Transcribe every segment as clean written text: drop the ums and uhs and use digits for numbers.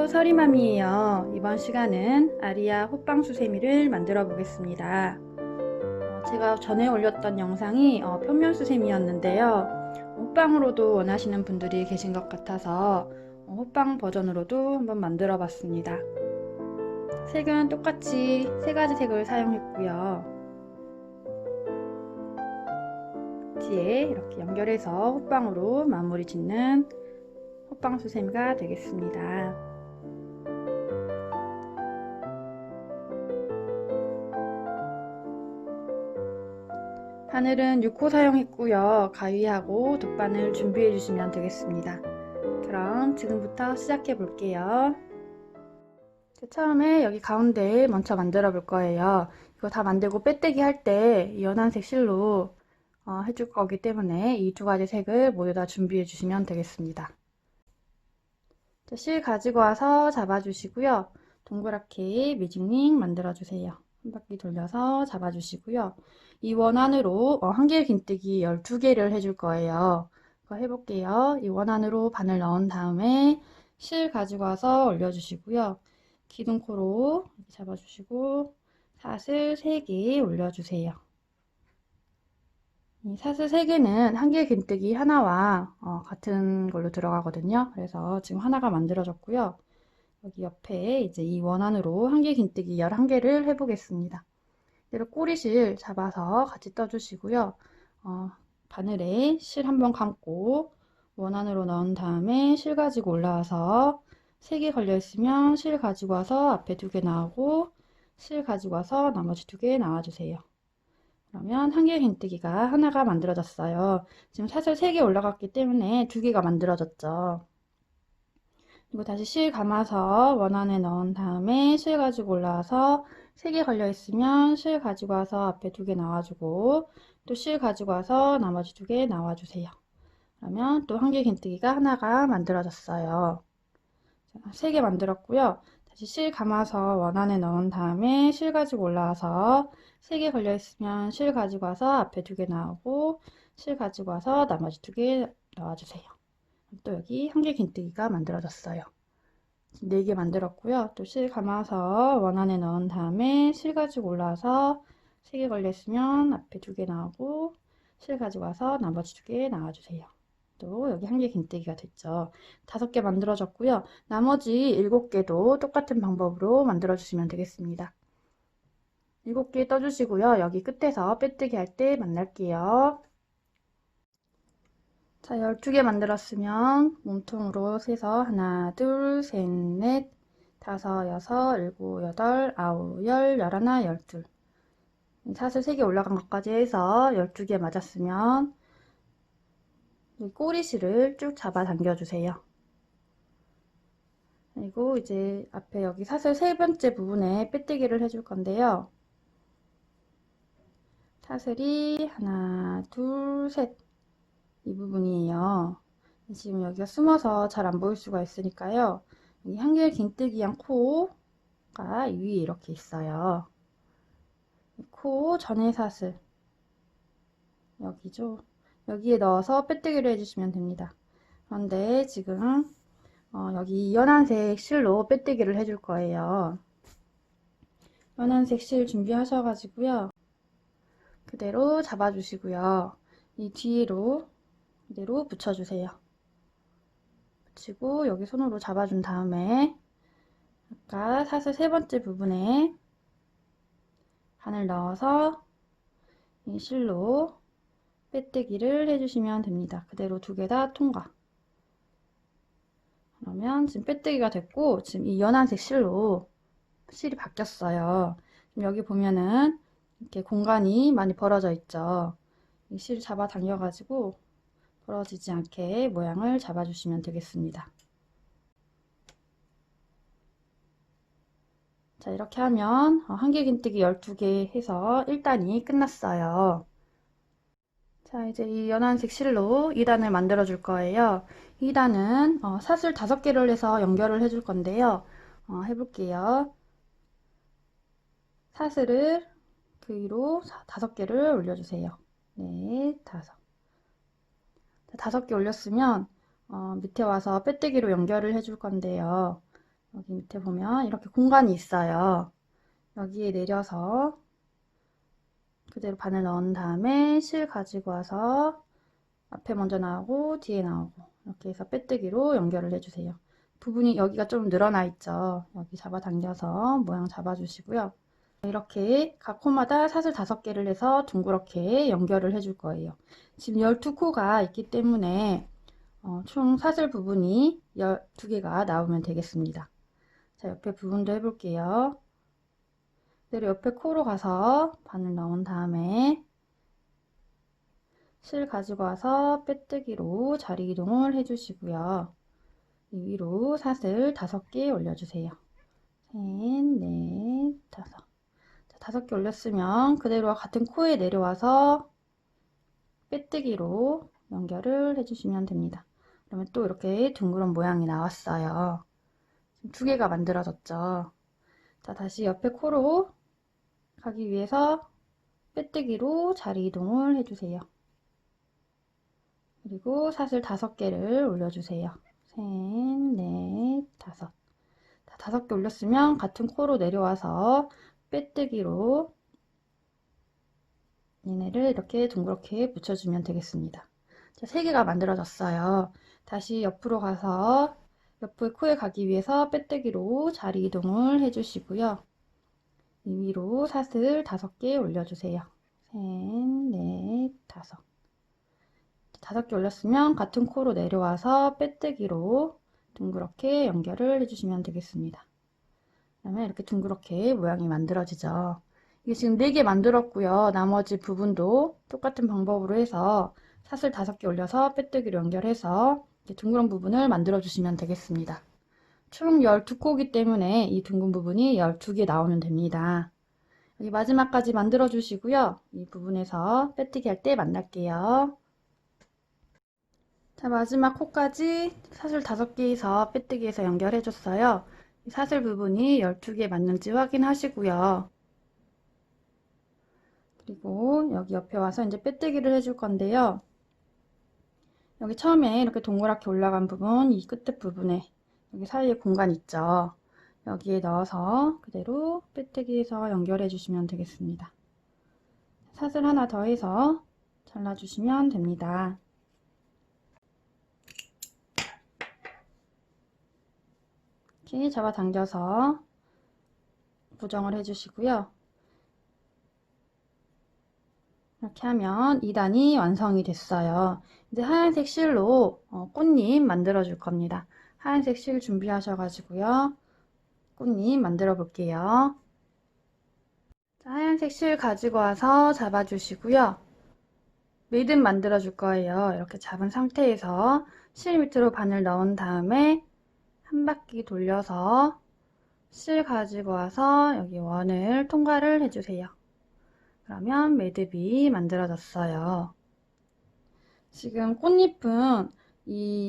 안녕하세요, 서리맘이에요. 이번 시간은 아리아 호빵 수세미를 만들어 보겠습니다. 제가 전에 올렸던 영상이 평면 수세미였는데요. 호빵으로도 원하시는 분들이 계신 것 같아서 호빵 버전으로도 한번 만들어 봤습니다. 색은 똑같이 세 가지 색을 사용했고요. 뒤에 이렇게 연결해서 호빵으로 마무리 짓는 호빵 수세미가 되겠습니다. 바늘은 6호 사용했고요. 가위하고 돗바늘 준비해 주시면 되겠습니다. 그럼 지금부터 시작해 볼게요. 처음에 여기 가운데 먼저 만들어 볼 거예요. 이거 다 만들고 빼뜨기 할 때 연한색 실로 해줄 거기 때문에 이 두 가지 색을 모두 다 준비해 주시면 되겠습니다. 실 가지고 와서 잡아주시고요. 동그랗게 매직링 만들어 주세요. 한 바퀴 돌려서 잡아주시고요. 이 원 안으로 한길 긴뜨기 12개를 해줄 거예요. 그거 해볼게요. 이 원 안으로 바늘 넣은 다음에 실 가지고 와서 올려주시고요. 기둥코로 잡아주시고 사슬 3개 올려주세요. 이 사슬 3개는 한길 긴뜨기 하나와 같은 걸로 들어가거든요. 그래서 지금 하나가 만들어졌고요. 여기 옆에 이제 이 원안으로 한길 긴뜨기 11개를 해보겠습니다. 이대로 꼬리실 잡아서 같이 떠주시고요. 바늘에 실 한번 감고 원안으로 넣은 다음에 실 가지고 올라와서 3개 걸려 있으면 실 가지고 와서 앞에 2개 나오고 실 가지고 와서 나머지 2개 나와주세요. 그러면 한길 긴뜨기가 하나가 만들어졌어요. 지금 사슬 3개 올라갔기 때문에 2개가 만들어졌죠. 그리고 다시 실 감아서 원 안에 넣은 다음에 실 가지고 올라와서 3개 걸려 있으면 실 가지고 와서 앞에 2개 나와주고 또 실 가지고 와서 나머지 2개 나와주세요. 그러면 또 한길 긴뜨기가 하나가 만들어졌어요. 3개 만들었고요. 다시 실 감아서 원 안에 넣은 다음에 실 가지고 올라와서 3개 걸려 있으면 실 가지고 와서 앞에 2개 나오고 실 가지고 와서 나머지 2개 넣어주세요. 또 여기 한길 긴뜨기가 만들어졌어요. 4개 만들었고요. 또 실 감아서 원 안에 넣은 다음에 실 가지고 올라와서 3개 걸려 있으면 앞에 2개 나오고 실 가지고 와서 나머지 2개 나와주세요. 또 여기 한길 긴뜨기가 됐죠. 5개 만들어졌고요. 나머지 7개도 똑같은 방법으로 만들어 주시면 되겠습니다. 7개 떠주시고요. 여기 끝에서 빼뜨기 할 때 만날게요. 자, 12개 만들었으면 몸통으로 세서 하나, 둘, 셋, 넷, 다섯, 여섯, 일곱, 여덟, 아홉, 열, 열하나, 열둘. 사슬 3개 올라간 것까지 해서 12개 맞았으면 꼬리실을 쭉 잡아 당겨주세요. 그리고 이제 앞에 여기 사슬 3번째 부분에 빼뜨기를 해줄 건데요. 사슬이 하나, 둘, 셋. 이 부분이에요. 지금 여기가 숨어서 잘 안 보일 수가 있으니까요. 이 한길 긴뜨기한 코가 위에 이렇게 있어요. 코 전에 사슬 여기죠. 여기에 넣어서 빼뜨기를 해주시면 됩니다. 그런데 지금 여기 연한색 실로 빼뜨기를 해줄 거예요. 연한색 실 준비하셔가지고요. 그대로 잡아주시고요. 이 뒤로 그대로 붙여주세요. 붙이고 여기 손으로 잡아준 다음에 아까 사슬 3번째 부분에 바늘 넣어서 이 실로 빼뜨기를 해주시면 됩니다. 그대로 2개 다 통과. 그러면 지금 빼뜨기가 됐고 지금 이 연한색 실로 실이 바뀌었어요. 지금 여기 보면은 이렇게 공간이 많이 벌어져 있죠. 이 실 잡아 당겨 가지고 벌어지지 않게 모양을 잡아 주시면 되겠습니다. 자, 이렇게 하면 한길 긴뜨기 12개 해서 1단이 끝났어요. 자, 이제 이 연한색 실로 2단을 만들어 줄 거예요. 2단은 사슬 5개를 해서 연결을 해줄 건데요. 해볼게요. 사슬을 그 위로 5개를 올려주세요. 네, 5. 5개 올렸으면 밑에 와서 빼뜨기로 연결을 해줄 건데요. 여기 밑에 보면 이렇게 공간이 있어요. 여기에 내려서 그대로 바늘 넣은 다음에 실 가지고 와서 앞에 먼저 나오고 뒤에 나오고 이렇게 해서 빼뜨기로 연결을 해주세요. 부분이 여기가 좀 늘어나 있죠. 여기 잡아당겨서 모양 잡아주시고요. 이렇게 각 코마다 사슬 5개를 해서 둥그렇게 연결을 해줄 거예요. 지금 12코가 있기 때문에 총 사슬 부분이 12개가 나오면 되겠습니다. 자, 옆에 부분도 해볼게요. 그대로 옆에 코로 가서 바늘 넣은 다음에 실 가지고 와서 빼뜨기로 자리 이동을 해주시고요. 이 위로 사슬 5개 올려주세요. 셋, 넷, 다섯. 5개 올렸으면 그대로 같은 코에 내려와서 빼뜨기로 연결을 해주시면 됩니다. 그러면 또 이렇게 둥그런 모양이 나왔어요. 2개가 만들어졌죠. 자, 다시 옆에 코로 가기 위해서 빼뜨기로 자리 이동을 해주세요. 그리고 사슬 5개를 올려주세요. 셋, 넷, 다섯. 자, 5개 올렸으면 같은 코로 내려와서 빼뜨기로 얘네를 이렇게 둥그렇게 붙여주면 되겠습니다. 자, 3개가 만들어졌어요. 다시 옆으로 가서 옆의 코에 가기 위해서 빼뜨기로 자리 이동을 해주시고요. 이 위로 사슬 5개 올려주세요. 셋, 넷, 다섯. 5개 올렸으면 같은 코로 내려와서 빼뜨기로 둥그렇게 연결을 해주시면 되겠습니다. 그다음에 이렇게 둥그렇게 모양이 만들어지죠. 이게 지금 4개 만들었고요. 나머지 부분도 똑같은 방법으로 해서 사슬 5개 올려서 빼뜨기로 연결해서 이렇게 둥그런 부분을 만들어 주시면 되겠습니다. 총 12코기 때문에 이 둥근 부분이 12개 나오면 됩니다. 여기 마지막까지 만들어 주시고요. 이 부분에서 빼뜨기 할 때 만날게요. 자, 마지막 코까지 사슬 5개에서 빼뜨기해서 연결해 줬어요. 사슬 부분이 12개 맞는지 확인하시고요. 그리고 여기 옆에 와서 이제 빼뜨기를 해줄 건데요. 여기 처음에 이렇게 동그랗게 올라간 부분, 이 끝에 부분에 여기 사이에 공간 있죠. 여기에 넣어서 그대로 빼뜨기해서 연결해 주시면 되겠습니다. 사슬 하나 더 해서 잘라주시면 됩니다. 이렇게 잡아당겨서 고정을 해주시고요. 이렇게 하면 2단이 완성이 됐어요. 이제 하얀색 실로 꽃잎 만들어 줄 겁니다. 하얀색 실 준비하셔가지고요. 꽃잎 만들어 볼게요. 자, 하얀색 실 가지고 와서 잡아주시고요. 매듭 만들어 줄 거예요. 이렇게 잡은 상태에서 실 밑으로 바늘 넣은 다음에 한 바퀴 돌려서 실 가지고 와서 여기 원을 통과를 해주세요. 그러면 매듭이 만들어졌어요. 지금 꽃잎은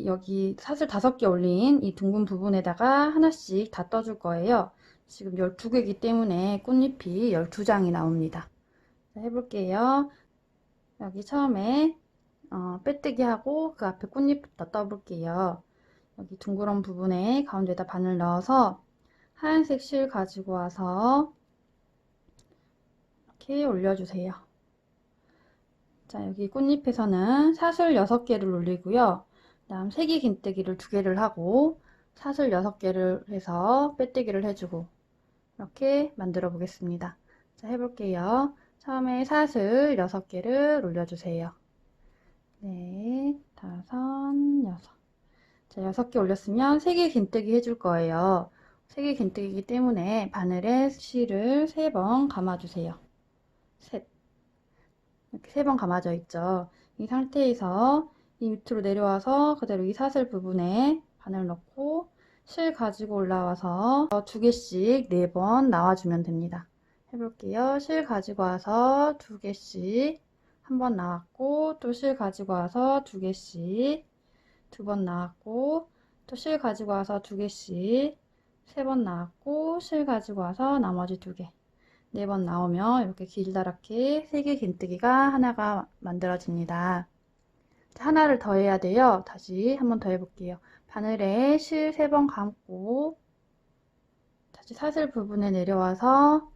여기 사슬 5개 올린 이 둥근 부분에다가 하나씩 다 떠줄 거예요. 지금 12개이기 때문에 꽃잎이 12장이 나옵니다. 자, 해볼게요. 여기 처음에 빼뜨기 하고 그 앞에 꽃잎부터 떠볼게요. 여기 둥그런 부분에 가운데다 바늘 넣어서 하얀색 실 가지고 와서 이렇게 올려주세요. 자, 여기 꽃잎에서는 사슬 6개를 올리고요. 그 다음 세기 긴뜨기를 2개를 하고 사슬 6개를 해서 빼뜨기를 해주고 이렇게 만들어 보겠습니다. 자, 해볼게요. 처음에 사슬 6개를 올려주세요. 네, 5, 6. 자, 6개 올렸으면 세기 긴뜨기 해줄 거예요. 세기 긴뜨기이기 때문에 바늘에 실을 3번 감아주세요. 셋. 이렇게 3번 감아져 있죠. 이 상태에서 이 밑으로 내려와서 그대로 이 사슬 부분에 바늘 넣고 실 가지고 올라와서 2개씩 4번 나와주면 됩니다. 해볼게요. 실 가지고 와서 2개씩 한 번 나왔고 또 실 가지고 와서 2개씩 2번 나왔고 또 실 가지고 와서 2개씩 3번 나왔고 실 가지고 와서 나머지 2개 4번 나오면 이렇게 길다랗게 3개 긴뜨기가 하나가 만들어집니다. 하나를 더 해야 돼요. 다시 한번 더 해볼게요. 바늘에 실 3번 감고 다시 사슬 부분에 내려와서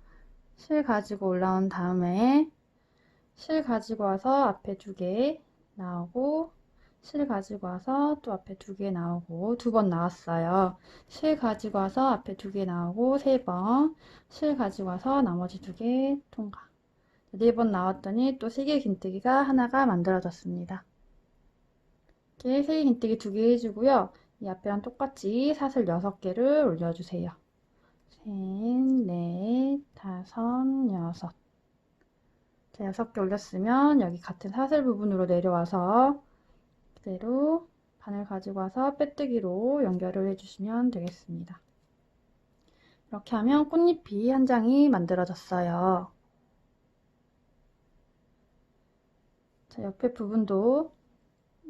실 가지고 올라온 다음에 실 가지고 와서 앞에 2개 나오고 실 가지고 와서 또 앞에 2개 나오고 2번 나왔어요. 실 가지고 와서 앞에 2개 나오고 3번 실 가지고 와서 나머지 2개 통과. 4번 나왔더니 또 3개 긴뜨기가 하나가 만들어졌습니다. 이렇게 3개 긴뜨기 2개 해주고요. 이 앞에랑 똑같이 사슬 6개를 올려주세요. 셋, 넷, 다섯, 여섯. 자, 6개 올렸으면 여기 같은 사슬 부분으로 내려와서 그대로 바늘 가지고 와서 빼뜨기로 연결을 해주시면 되겠습니다. 이렇게 하면 꽃잎이 한 장이 만들어졌어요. 자, 옆에 부분도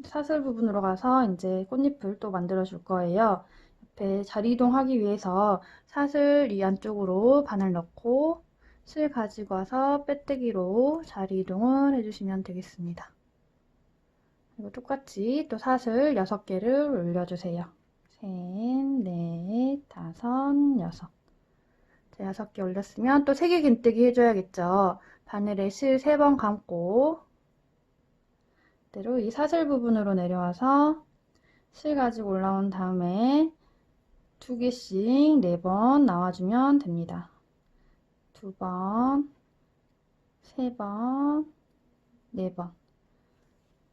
사슬 부분으로 가서 이제 꽃잎을 또 만들어 줄 거예요. 옆에 자리 이동하기 위해서 사슬 이 안쪽으로 바늘 넣고 실 가지고 와서 빼뜨기로 자리 이동을 해주시면 되겠습니다. 그리고 똑같이 또 사슬 6개를 올려주세요. 셋, 넷, 다섯, 여섯. 자, 6개 올렸으면 또 3개 긴뜨기 해줘야겠죠. 바늘에 실 3번 감고 그대로 이 사슬 부분으로 내려와서 실 가지고 올라온 다음에 2개씩 4번 나와주면 됩니다. 2번, 3번, 4번.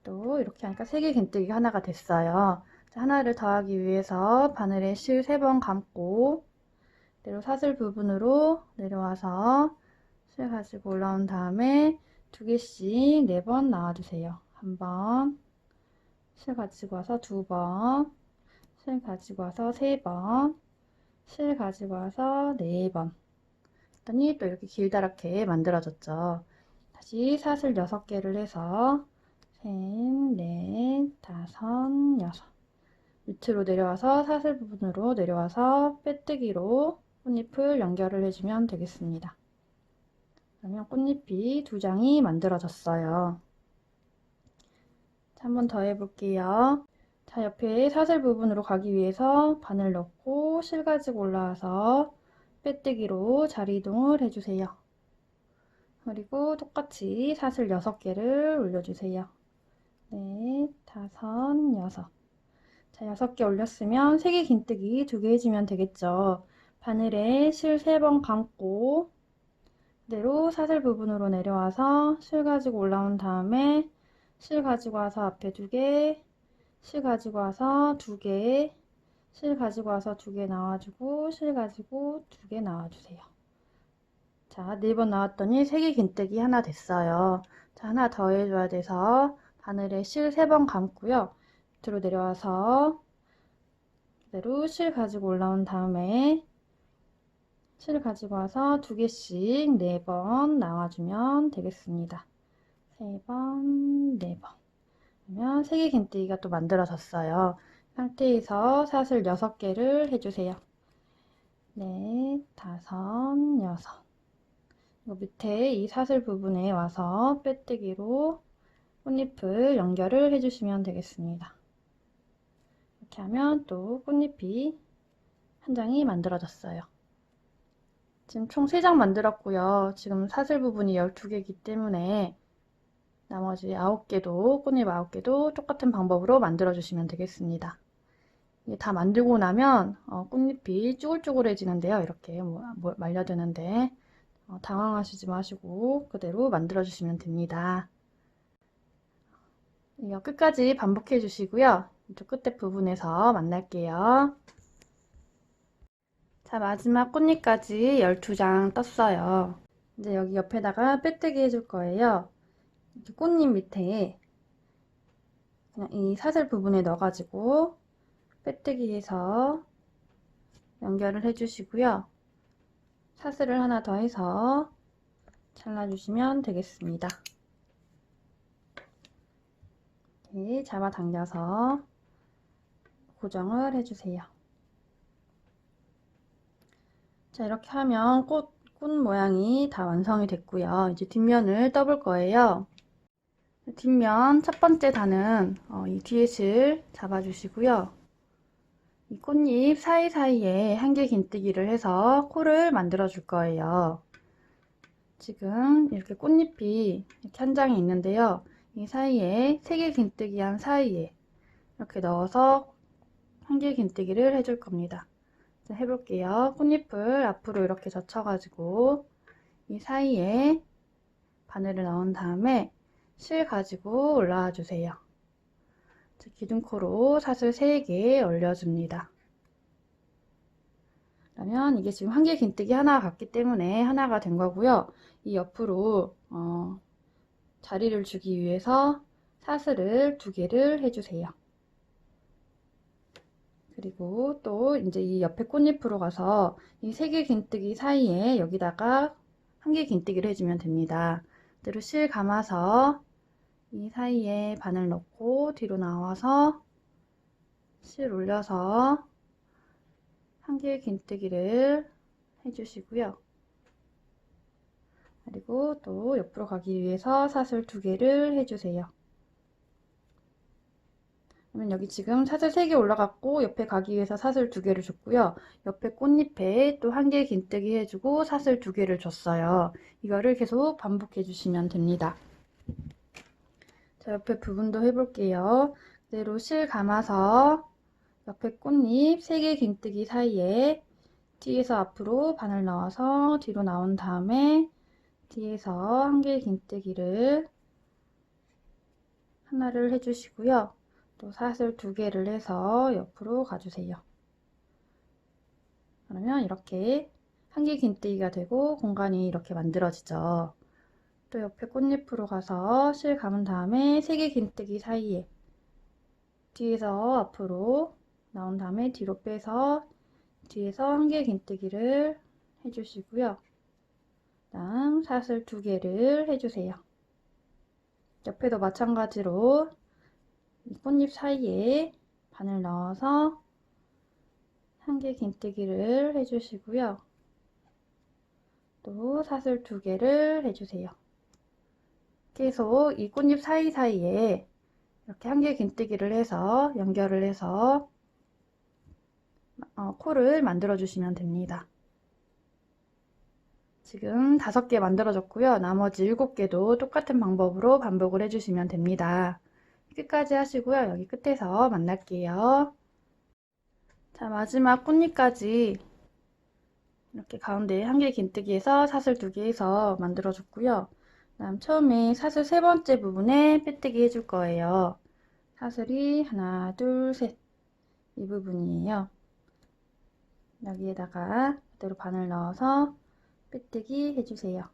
또 이렇게 하니까 3개 긴뜨기 하나가 됐어요. 자, 하나를 더하기 위해서 바늘에 실 3번 감고 그대로 사슬 부분으로 내려와서 실 가지고 올라온 다음에 2개씩 4번 나와주세요. 1번, 실 가지고 와서 2번, 실 가지고 와서 3번, 실 가지고 와서 4번. 했더니 또 이렇게 길다랗게 만들어졌죠. 다시 사슬 6개를 해서 셋, 넷, 다섯, 여섯. 밑으로 내려와서 사슬 부분으로 내려와서 빼뜨기로 꽃잎을 연결을 해주면 되겠습니다. 그러면 꽃잎이 2장이 만들어졌어요. 자, 한 번 더 해볼게요. 자, 옆에 사슬 부분으로 가기 위해서 바늘 넣고 실 가지고 올라와서 빼뜨기로 자리 이동을 해주세요. 그리고 똑같이 사슬 6개를 올려주세요. 넷, 다섯, 여섯. 자, 6개 올렸으면 3개 긴뜨기 2개 해주면 되겠죠. 바늘에 실 3번 감고 그대로 사슬 부분으로 내려와서 실 가지고 올라온 다음에 실 가지고 와서 앞에 2개, 실 가지고 와서 2개, 실 가지고 와서 2개 나와주고 실 가지고 2개 나와주세요. 자, 4번 나왔더니 3개 긴뜨기 하나 됐어요. 자, 하나 더 해줘야 돼서 바늘에 실 3번 감고요. 밑으로 내려와서 그대로 실 가지고 올라온 다음에 실 가지고 와서 2개씩 4번 나와주면 되겠습니다. 3번, 4번. 그러면 3개 긴뜨기가 또 만들어졌어요. 상태에서 사슬 6개를 해주세요. 넷, 다섯, 여섯. 이거 밑에 이 사슬 부분에 와서 빼뜨기로 꽃잎을 연결을 해주시면 되겠습니다. 이렇게 하면 또 꽃잎이 한 장이 만들어졌어요. 지금 총 3장 만들었고요. 지금 사슬 부분이 12개이기 때문에 나머지 9개도, 꽃잎 9개도 똑같은 방법으로 만들어주시면 되겠습니다. 이게 다 만들고 나면 꽃잎이 쭈글쭈글해지는데요. 이렇게 말려드는데 당황하시지 마시고 그대로 만들어주시면 됩니다. 이거 끝까지 반복해 주시고요. 이쪽 끝에 부분에서 만날게요. 자, 마지막 꽃잎까지 12장 떴어요. 이제 여기 옆에다가 빼뜨기 해줄 거예요. 이렇게 꽃잎 밑에 그냥 이 사슬 부분에 넣어가지고 빼뜨기 해서 연결을 해주시고요. 사슬을 하나 더 해서 잘라주시면 되겠습니다. 이렇게 잡아당겨서 고정을 해주세요. 자, 이렇게 하면 꽃 모양이 다 완성이 됐고요. 이제 뒷면을 떠볼 거예요. 뒷면 첫 번째 단은 이 뒤에 실 잡아주시고요. 이 꽃잎 사이사이에 한길 긴뜨기를 해서 코를 만들어 줄 거예요. 지금 이렇게 꽃잎이 이렇게 한 장이 있는데요. 이 사이에 3개 긴뜨기 한 사이에 이렇게 넣어서 한길 긴뜨기를 해줄 겁니다. 자, 해볼게요. 꽃잎을 앞으로 이렇게 젖혀가지고 이 사이에 바늘을 넣은 다음에 실 가지고 올라와 주세요. 기둥코로 사슬 3개 올려줍니다. 그러면 이게 지금 한길 긴뜨기 하나 같기 때문에 하나가 된 거고요. 이 옆으로 자리를 주기 위해서 사슬을 2개를 해주세요. 그리고 또 이제 이 옆에 꽃잎으로 가서 이 3개 긴뜨기 사이에 여기다가 한길 긴뜨기를 해주면 됩니다. 그대로 실 감아서 이 사이에 바늘 넣고 뒤로 나와서 실 올려서 한길 긴뜨기를 해주시고요. 그리고 또 옆으로 가기 위해서 사슬 2개를 해주세요. 그러면 여기 지금 사슬 3개 올라갔고 옆에 가기 위해서 사슬 2개를 줬고요. 옆에 꽃잎에 또 한길 긴뜨기 해주고 사슬 2개를 줬어요. 이거를 계속 반복해 주시면 됩니다. 자, 옆에 부분도 해볼게요. 그대로 실 감아서 옆에 꽃잎 3개 긴뜨기 사이에 뒤에서 앞으로 바늘 넣어서 뒤로 나온 다음에 뒤에서 한길 긴뜨기를 하나를 해주시고요. 또 사슬 2개를 해서 옆으로 가주세요. 그러면 이렇게 한길 긴뜨기가 되고 공간이 이렇게 만들어지죠. 또 옆에 꽃잎으로 가서 실 감은 다음에 3개 긴뜨기 사이에 뒤에서 앞으로 나온 다음에 뒤로 빼서 뒤에서 한길 긴뜨기를 해주시고요. 다음 사슬 2개를 해주세요. 옆에도 마찬가지로 이 꽃잎 사이에 바늘 넣어서 한길 긴뜨기를 해주시고요. 또 사슬 2개를 해주세요. 계속 이 꽃잎 사이사이에 이렇게 한길 긴뜨기를 해서 연결을 해서 코를 만들어 주시면 됩니다. 지금 5개 만들어졌고요. 나머지 7개도 똑같은 방법으로 반복을 해주시면 됩니다. 끝까지 하시고요. 여기 끝에서 만날게요. 자, 마지막 꽃잎까지 이렇게 가운데 한길 긴뜨기해서 사슬 2개 해서 만들어줬고요. 다음 처음에 사슬 3번째 부분에 빼뜨기 해줄 거예요. 사슬이 하나, 둘, 셋. 이 부분이에요. 여기에다가 그대로 바늘 넣어서 빼뜨기 해주세요.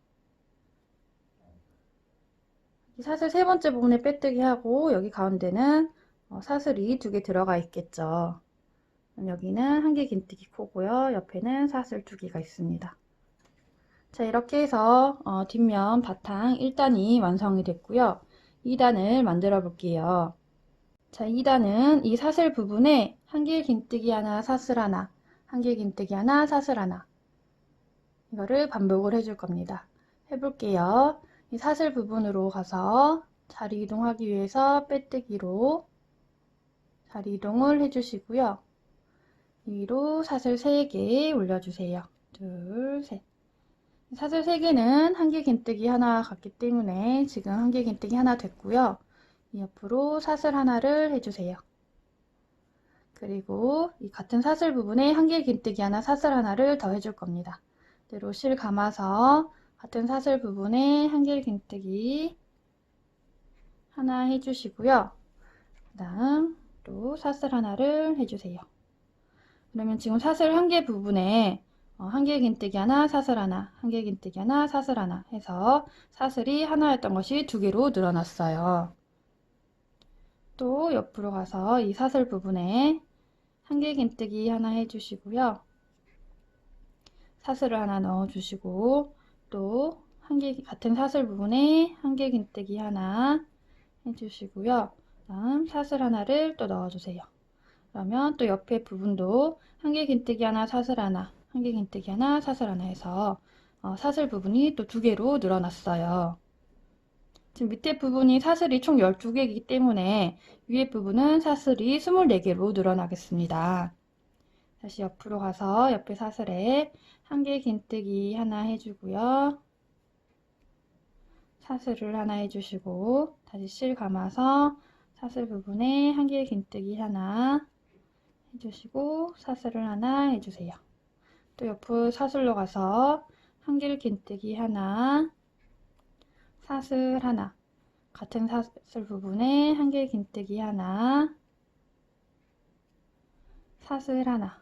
사슬 3번째 부분에 빼뜨기 하고 여기 가운데는 사슬이 2개 들어가 있겠죠. 여기는 한길 긴뜨기 코고요. 옆에는 사슬 2개가 있습니다. 자, 이렇게 해서 뒷면 바탕 1단이 완성이 됐고요. 2단을 만들어 볼게요. 자, 2단은 이 사슬 부분에 한길 긴뜨기 하나, 사슬 하나, 한길 긴뜨기 하나, 사슬 하나 이거를 반복을 해줄 겁니다. 해볼게요. 이 사슬 부분으로 가서 자리 이동하기 위해서 빼뜨기로 자리 이동을 해주시고요. 위로 사슬 3개 올려주세요. 둘, 셋. 사슬 3개는 한길 긴뜨기 하나 같기 때문에 지금 한길 긴뜨기 하나 됐고요. 옆으로 사슬 하나를 해주세요. 그리고 이 같은 사슬 부분에 한길 긴뜨기 하나, 사슬 하나를 더 해줄 겁니다. 그대로 실 감아서 같은 사슬 부분에 한길 긴뜨기 하나 해주시고요. 그 다음 또 사슬 하나를 해주세요. 그러면 지금 사슬 1개 부분에 한길 긴뜨기 하나, 사슬 하나, 한길 긴뜨기 하나, 사슬 하나 해서 사슬이 하나였던 것이 2개로 늘어났어요. 또 옆으로 가서 이 사슬 부분에 한길 긴뜨기 하나 해주시고요. 사슬을 하나 넣어주시고 또 같은 사슬 부분에 한길 긴뜨기 하나 해주시고요. 다음 사슬 하나를 또 넣어주세요. 그러면 또 옆에 부분도 한길 긴뜨기 하나, 사슬 하나, 한길 긴뜨기 하나, 사슬 하나 해서 사슬 부분이 또 2개로 늘어났어요. 지금 밑에 부분이 사슬이 총 12개이기 때문에 위에 부분은 사슬이 24개로 늘어나겠습니다. 다시 옆으로 가서 옆에 사슬에 한길 긴뜨기 하나 해주고요. 사슬을 하나 해주시고 다시 실 감아서 사슬 부분에 한길 긴뜨기 하나 해주시고 사슬을 하나 해주세요. 또 옆으로 사슬로 가서 한길 긴뜨기 하나, 사슬 하나, 같은 사슬 부분에 한길 긴뜨기 하나, 사슬 하나,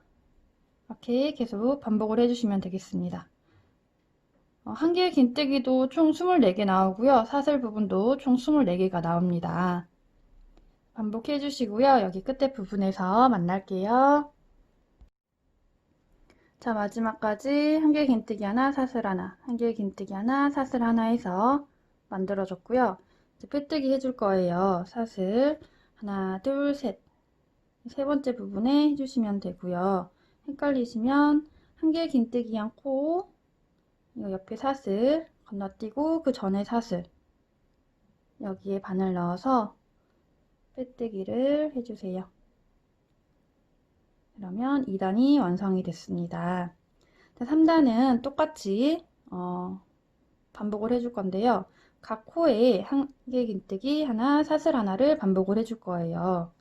이렇게 계속 반복을 해주시면 되겠습니다. 한길 긴뜨기도 총 24개 나오고요. 사슬 부분도 총 24개가 나옵니다. 반복해 주시고요. 여기 끝에 부분에서 만날게요. 자, 마지막까지 한길 긴뜨기 하나, 사슬 하나, 한길 긴뜨기 하나, 사슬 하나 해서 만들어줬고요. 이제 빼뜨기 해줄 거예요. 사슬 하나, 둘, 셋. 세 번째 부분에 해주시면 되고요. 헷갈리시면 한길 긴뜨기 한 코, 이거 옆에 사슬 건너뛰고 그 전에 사슬 여기에 바늘 넣어서 빼뜨기를 해주세요. 그러면 2단이 완성이 됐습니다. 3단은 똑같이 반복을 해줄 건데요. 각 코에 한길 긴뜨기 하나, 사슬 하나를 반복을 해줄 거예요.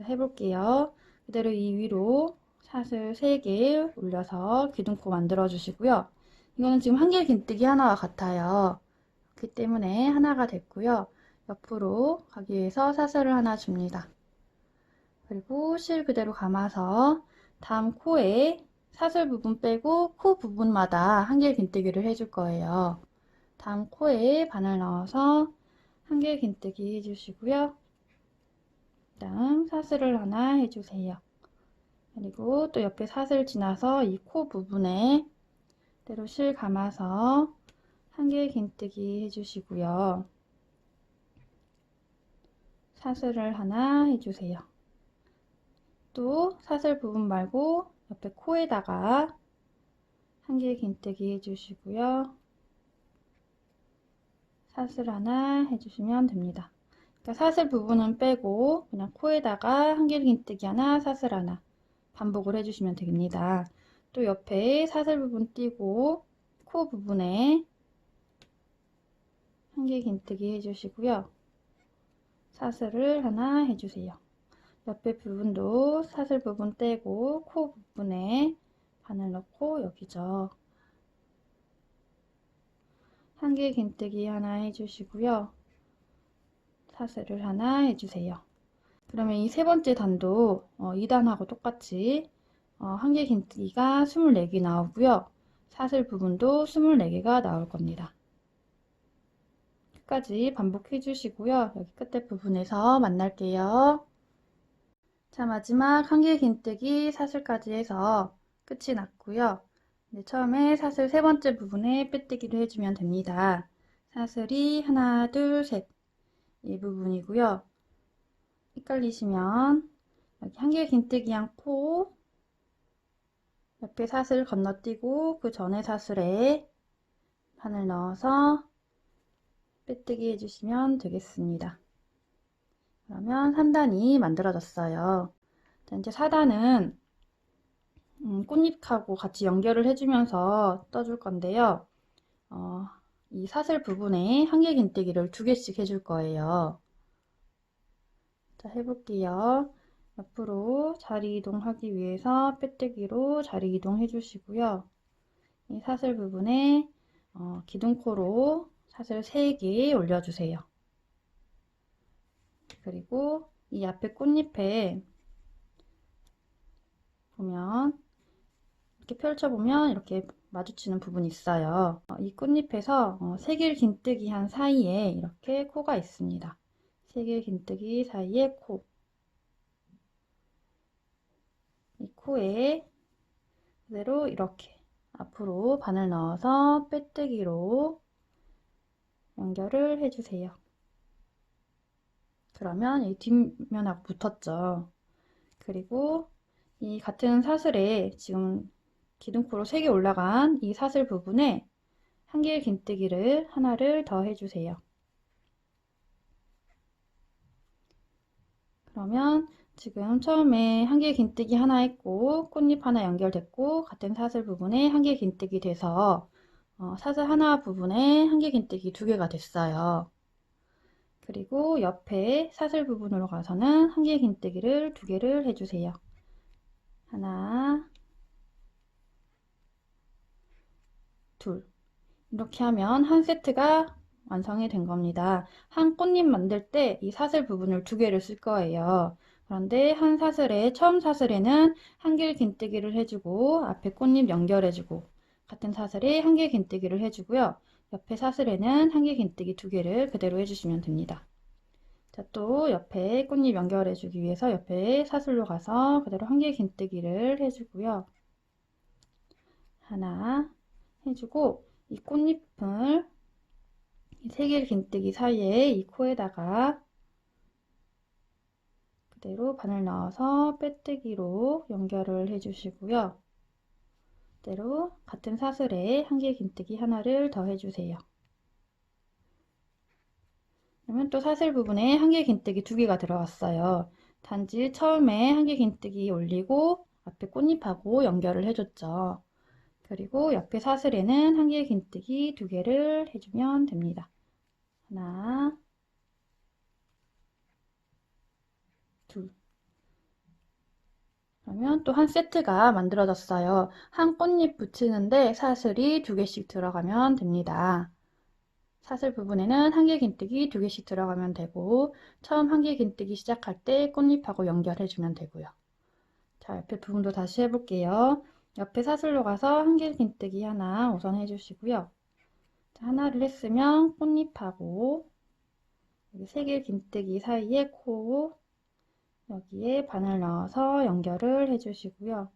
해볼게요. 그대로 이 위로 사슬 3개 올려서 기둥코 만들어 주시고요. 이거는 지금 한길 긴뜨기 하나와 같아요. 그렇기 때문에 하나가 됐고요. 옆으로 가기 위해서 사슬을 하나 줍니다. 그리고 실 그대로 감아서 다음 코에 사슬 부분 빼고 코 부분마다 한길 긴뜨기를 해줄 거예요. 다음 코에 바늘 넣어서 한길 긴뜨기 해주시고요. 그다음 사슬을 하나 해주세요. 그리고 또 옆에 사슬 지나서 이 코 부분에 그대로 실 감아서 한길 긴뜨기 해주시고요. 사슬을 하나 해주세요. 또 사슬 부분 말고 옆에 코에다가 한길 긴뜨기 해주시고요. 사슬 하나 해주시면 됩니다. 그러니까 사슬 부분은 빼고 그냥 코에다가 한길 긴뜨기 하나, 사슬 하나 반복을 해주시면 됩니다. 또 옆에 사슬 부분 띄고 코 부분에 한길 긴뜨기 해주시고요. 사슬을 하나 해주세요. 옆에 부분도 사슬 부분 떼고 코 부분에 바늘 넣고 여기죠. 한길 긴뜨기 하나 해주시고요. 사슬을 하나 해주세요. 그러면 이 세 번째 단도 2단하고 똑같이 한길 긴뜨기가 24개 나오고요. 사슬 부분도 24개가 나올 겁니다. 끝까지 반복해 주시고요. 여기 끝에 부분에서 만날게요. 자, 마지막 한길 긴뜨기 사슬까지 해서 끝이 났고요. 처음에 사슬 세 번째 부분에 빼뜨기를 해주면 됩니다. 사슬이 하나, 둘, 셋 이 부분이고요. 헷갈리시면 여기 한길 긴뜨기 한 코 옆에 사슬 건너뛰고 그 전에 사슬에 바늘 넣어서 빼뜨기 해주시면 되겠습니다. 그러면 3단이 만들어졌어요. 자, 이제 4단은 꽃잎하고 같이 연결을 해주면서 떠줄 건데요. 이 사슬 부분에 한길 긴뜨기를 2개씩 해줄 거예요. 자, 해볼게요. 옆으로 자리 이동하기 위해서 빼뜨기로 자리 이동해 주시고요. 이 사슬 부분에 기둥코로 사슬 3개 올려주세요. 그리고 이 앞에 꽃잎에 보면 이렇게 펼쳐보면 이렇게 마주치는 부분이 있어요. 이 꽃잎에서 세길 긴뜨기 한 사이에 이렇게 코가 있습니다. 세길 긴뜨기 사이에 코. 이 코에 그대로 이렇게 앞으로 바늘 넣어서 빼뜨기로 연결을 해주세요. 그러면 이 뒷면하고 붙었죠. 그리고 이 같은 사슬에 지금 기둥코로 3개 올라간 이 사슬 부분에 한길 긴뜨기를 하나를 더 해주세요. 그러면 지금 처음에 한길 긴뜨기 하나 했고 꽃잎 하나 연결됐고 같은 사슬 부분에 한길 긴뜨기 돼서 사슬 하나 부분에 한길 긴뜨기 두 개가 됐어요. 그리고 옆에 사슬 부분으로 가서는 한길 긴뜨기를 두 개를 해주세요. 하나, 둘. 이렇게 하면 한 세트가 완성이 된 겁니다. 한 꽃잎 만들 때 이 사슬 부분을 두 개를 쓸 거예요. 그런데 한 사슬에 처음 사슬에는 한길 긴뜨기를 해주고 앞에 꽃잎 연결해주고 같은 사슬에 한길 긴뜨기를 해주고요. 옆에 사슬에는 한길 긴뜨기 두 개를 그대로 해주시면 됩니다. 자, 또 옆에 꽃잎 연결해주기 위해서 옆에 사슬로 가서 그대로 한길 긴뜨기를 해주고요. 하나 해주고 이 꽃잎을 세 길 긴뜨기 사이에 이 코에다가 그대로 바늘 넣어서 빼뜨기로 연결을 해주시고요. 그대로 같은 사슬에 한길 긴뜨기 하나를 더 해주세요. 그러면 또 사슬 부분에 한길 긴뜨기 두 개가 들어왔어요. 단지 처음에 한길 긴뜨기 올리고 앞에 꽃잎하고 연결을 해줬죠. 그리고 옆에 사슬에는 한길 긴뜨기 두 개를 해주면 됩니다. 하나, 둘. 그러면 또 한 세트가 만들어졌어요. 한 꽃잎 붙이는데 사슬이 두 개씩 들어가면 됩니다. 사슬 부분에는 한길 긴뜨기 두 개씩 들어가면 되고 처음 한길 긴뜨기 시작할 때 꽃잎하고 연결해주면 되고요. 자, 옆에 부분도 다시 해볼게요. 옆에 사슬로 가서 한길 긴뜨기 하나 우선 해주시고요. 자, 하나를 했으면 꽃잎하고 여기 세 길 긴뜨기 사이에 코 여기에 바늘 넣어서 연결을 해주시고요.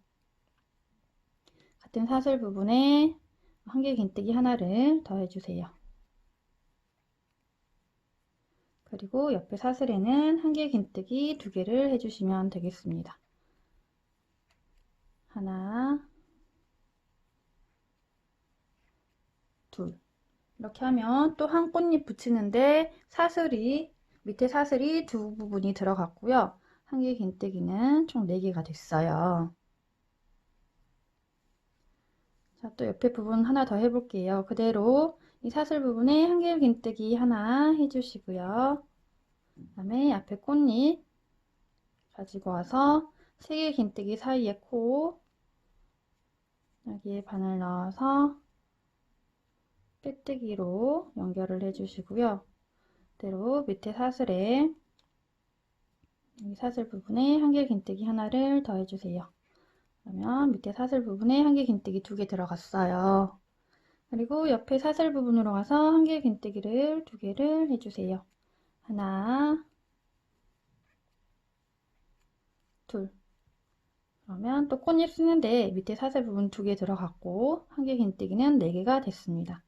같은 사슬 부분에 한길 긴뜨기 하나를 더 해주세요. 그리고 옆에 사슬에는 한길 긴뜨기 두 개를 해주시면 되겠습니다. 하나, 둘. 이렇게 하면 또 한 꽃잎 붙이는데 밑에 사슬이 두 부분이 들어갔고요. 한길 긴뜨기는 총 4개가 됐어요. 자, 또 옆에 부분 하나 더 해볼게요. 그대로 이 사슬 부분에 한길 긴뜨기 하나 해주시고요. 그 다음에 앞에 꽃잎 가지고 와서 세 개 긴뜨기 사이에 코 여기에 바늘 넣어서 빼뜨기로 연결을 해주시고요. 그대로 밑에 사슬에 이 사슬 부분에 한길 긴뜨기 하나를 더 해주세요. 그러면 밑에 사슬 부분에 한길 긴뜨기 두 개 들어갔어요. 그리고 옆에 사슬 부분으로 가서 한길 긴뜨기를 두 개를 해주세요. 하나, 둘. 그러면 또 꽃잎 쓰는데 밑에 사슬 부분 두 개 들어갔고 한길 긴뜨기는 4개가 됐습니다.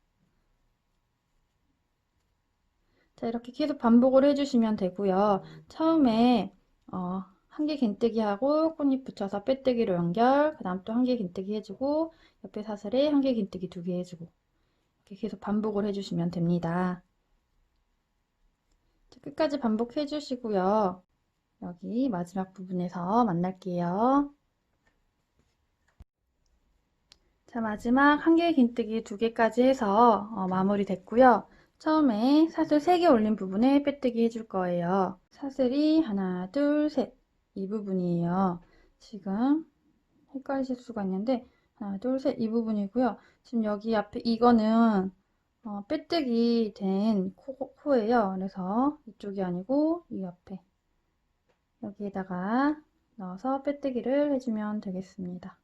자, 이렇게 계속 반복을 해주시면 되고요. 처음에 한길 긴뜨기하고 꽃잎 붙여서 빼뜨기로 연결, 그 다음 또 한길 긴뜨기 해주고 옆에 사슬에 한길 긴뜨기 두 개 해주고 이렇게 계속 반복을 해주시면 됩니다. 자, 끝까지 반복해 주시고요. 여기 마지막 부분에서 만날게요. 자, 마지막 한길 긴뜨기 두 개까지 해서 마무리 됐고요. 처음에 사슬 3개 올린 부분에 빼뜨기 해줄 거예요. 사슬이 하나, 둘, 셋. 이 부분이에요. 지금 헷갈리실 수가 있는데 하나, 둘, 셋. 이 부분이고요. 지금 여기 앞에 이거는 빼뜨기 된 코예요. 그래서 이쪽이 아니고 이 옆에 여기에다가 넣어서 빼뜨기를 해주면 되겠습니다.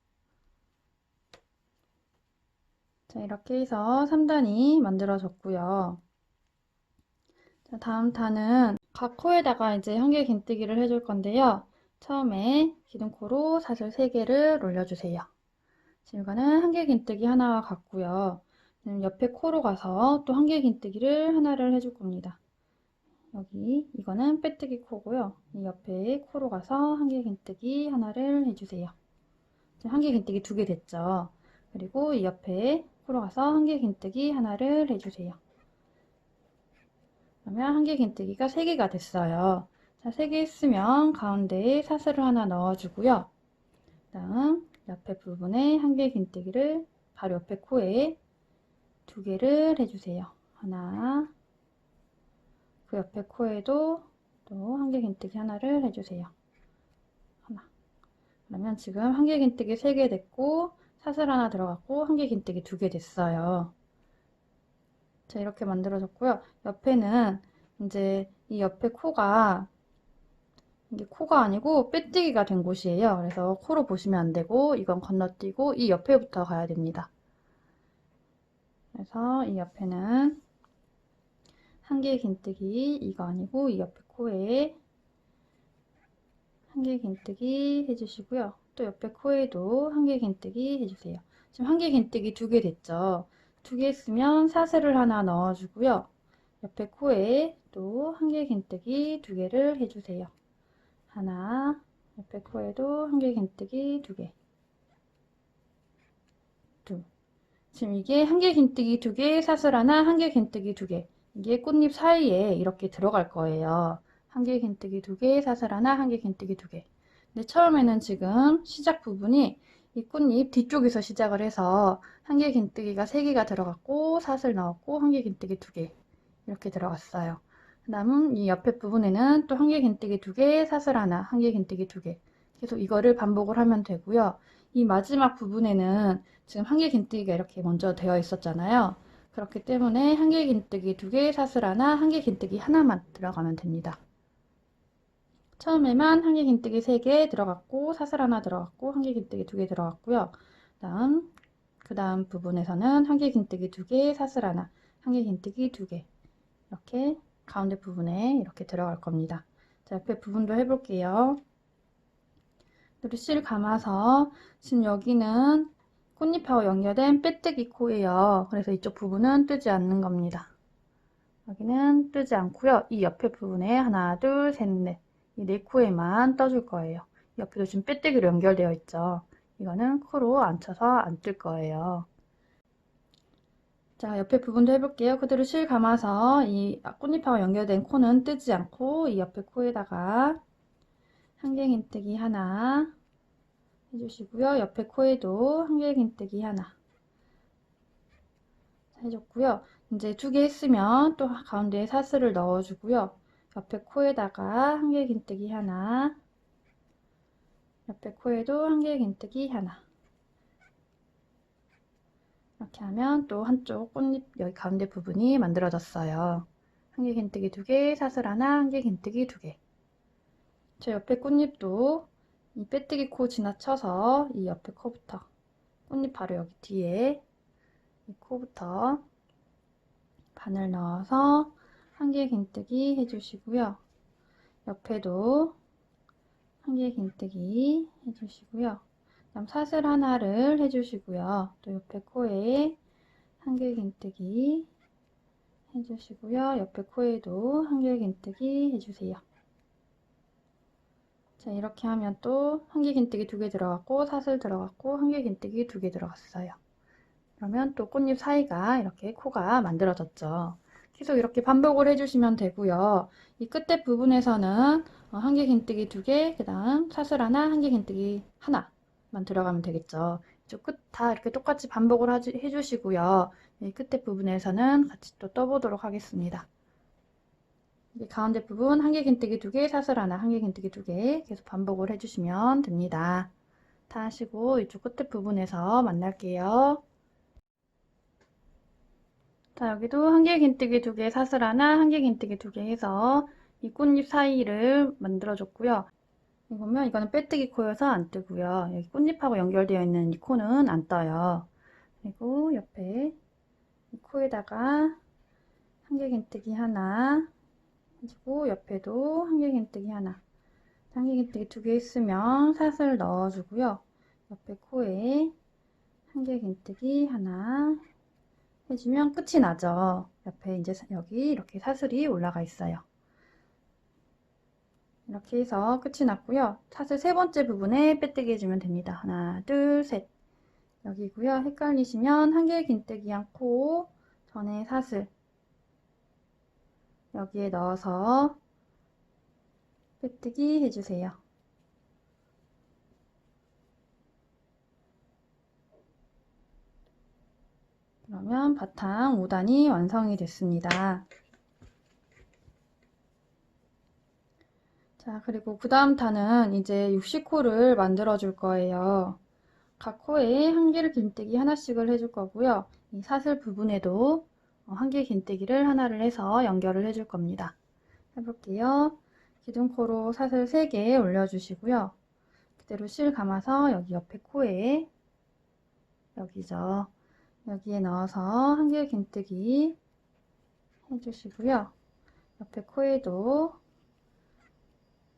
자, 이렇게 해서 3단이 만들어졌고요. 자, 다음 단은 각 코에다가 이제 한길 긴뜨기를 해줄 건데요. 처음에 기둥코로 사슬 3개를 올려주세요. 지금 이거는 한길 긴뜨기 하나와 같고요. 옆에 코로 가서 또 한길 긴뜨기를 하나를 해줄 겁니다. 여기 이거는 빼뜨기 코고요. 이 옆에 코로 가서 한길 긴뜨기 하나를 해주세요. 지금 한길 긴뜨기 2개 됐죠. 그리고 이 옆에 코로 가서 한길 긴뜨기 하나를 해주세요. 그러면 한길 긴뜨기가 3개가 됐어요. 자, 3개 했으면 가운데에 사슬을 하나 넣어주고요. 다음 옆에 부분에 한개 긴뜨기를 바로 옆에 코에 2개를 해주세요. 하나, 그 옆에 코에도 또 한개 긴뜨기 하나를 해주세요. 하나. 그러면 지금 한개 긴뜨기 3개 됐고 사슬 하나 들어갔고 한개 긴뜨기 2개 됐어요. 자, 이렇게 만들어졌고요. 옆에는 이제 이 옆에 코가 이게 코가 아니고 빼뜨기가 된 곳이에요. 그래서 코로 보시면 안 되고 이건 건너뛰고 이 옆에부터 가야 됩니다. 그래서 이 옆에는 한개 긴뜨기 이거 아니고 이 옆에 코에 한개 긴뜨기 해주시고요. 또 옆에 코에도 한개 긴뜨기 해주세요. 지금 한개 긴뜨기 2개 됐죠. 2개 했으면 사슬을 하나 넣어주고요. 옆에 코에 또 한개 긴뜨기 2개를 해주세요. 하나, 옆에 코에도 한개 긴뜨기 2개, 둘. 지금 이게 한개 긴뜨기 2개, 사슬 하나, 한개 긴뜨기 2개. 이게 꽃잎 사이에 이렇게 들어갈 거예요. 한개 긴뜨기 2개, 사슬 하나, 한개 긴뜨기 2개. 근데 처음에는 지금 시작 부분이 이 꽃잎 뒤쪽에서 시작을 해서 한개 긴뜨기가 3개가 들어갔고 사슬 넣었고 한개 긴뜨기 2개 이렇게 들어갔어요. 그 다음은 이 옆에 부분에는 또 한개 긴뜨기 2개, 사슬 하나, 한개 긴뜨기 2개. 계속 이거를 반복을 하면 되고요. 이 마지막 부분에는 지금 한개 긴뜨기가 이렇게 먼저 되어 있었잖아요. 그렇기 때문에 한개 긴뜨기 2개, 사슬 하나, 한개 긴뜨기 하나만 들어가면 됩니다. 처음에만 한개 긴뜨기 3개 들어갔고 사슬 하나 들어갔고 한개 긴뜨기 2개 들어갔고요. 그 다음 부분에서는 한개 긴뜨기 2개, 사슬 하나, 한개 긴뜨기 2개 이렇게 가운데 부분에 이렇게 들어갈 겁니다. 자, 옆에 부분도 해볼게요. 실 감아서 지금 여기는 꽃잎하고 연결된 빼뜨기 코예요. 그래서 이쪽 부분은 뜨지 않는 겁니다. 여기는 뜨지 않고요. 이 옆에 부분에 하나, 둘, 셋, 넷. 이 네 코에만 떠줄 거예요. 옆에도 지금 빼뜨기로 연결되어 있죠. 이거는 코로 안 쳐서 안 뜰 거예요. 자, 옆에 부분도 해볼게요. 그대로 실 감아서 이 꽃잎하고 연결된 코는 뜨지 않고 이 옆에 코에다가 한개 긴뜨기 하나 해주시고요. 옆에 코에도 한개 긴뜨기 하나 해줬고요. 이제 2개 했으면 또 가운데에 사슬을 넣어주고요. 옆에 코에다가 한개 긴뜨기 하나, 옆에 코에도 한개 긴뜨기 하나. 이렇게 하면 또 한쪽 꽃잎 여기 가운데 부분이 만들어졌어요. 한개 긴뜨기 2개, 사슬 하나, 한개 긴뜨기 2개. 저 옆에 꽃잎도 이 빼뜨기 코 지나쳐서 이 옆에 코부터 꽃잎 바로 여기 뒤에 이 코부터 바늘 넣어서 한개 긴뜨기 해주시고요. 옆에도 한개 긴뜨기 해주시고요. 그다음 사슬 하나를 해주시고요. 또 옆에 코에 한개 긴뜨기 해주시고요. 옆에 코에도 한개 긴뜨기 해주세요. 자, 이렇게 하면 또 한개 긴뜨기 2개 들어갔고 사슬 들어갔고 한개 긴뜨기 2개 들어갔어요. 그러면 또 꽃잎 사이가 이렇게 코가 만들어졌죠. 계속 이렇게 반복을 해주시면 되고요. 이 끝에 부분에서는 한개 긴뜨기 2개, 그 다음 사슬 하나, 한개 긴뜨기 하나만 들어가면 되겠죠. 이쪽 끝 다 이렇게 똑같이 반복을 해주시고요. 이 끝에 부분에서는 같이 또 떠보도록 하겠습니다. 이 가운데 부분 한개 긴뜨기 2개, 사슬 하나, 한개 긴뜨기 2개 계속 반복을 해주시면 됩니다. 다 하시고 이쪽 끝에 부분에서 만날게요. 자, 여기도 한개 긴뜨기 2개, 사슬 하나, 한개 긴뜨기 2개 해서 이 꽃잎 사이를 만들어줬고요. 여기 보면 이거는 빼뜨기 코여서 안 뜨고요. 여기 꽃잎하고 연결되어 있는 이 코는 안 떠요. 그리고 옆에 이 코에다가 한개 긴뜨기 하나 해주고 옆에도 한개 긴뜨기 하나, 한개 긴뜨기 2개 했으면 사슬 넣어주고요. 옆에 코에 한개 긴뜨기 하나 해주면 끝이 나죠. 옆에 이제 여기 이렇게 사슬이 올라가 있어요. 이렇게 해서 끝이 났고요. 사슬 3번째 부분에 빼뜨기 해주면 됩니다. 하나, 둘, 셋. 여기고요. 헷갈리시면 한개 긴뜨기 한 코 전에 사슬 여기에 넣어서 빼뜨기 해주세요. 그러면 바탕 5단이 완성이 됐습니다. 자, 그리고 그 다음 단은 이제 60코를 만들어 줄 거예요. 각 코에 한 개를 긴뜨기 하나씩을 해줄 거고요. 이 사슬 부분에도 한 개 긴뜨기를 하나를 해서 연결을 해줄 겁니다. 해볼게요. 기둥코로 사슬 3개 올려주시고요. 그대로 실 감아서 여기 옆에 코에 여기죠. 여기에 넣어서 한 개 긴뜨기 해주시고요. 옆에 코에도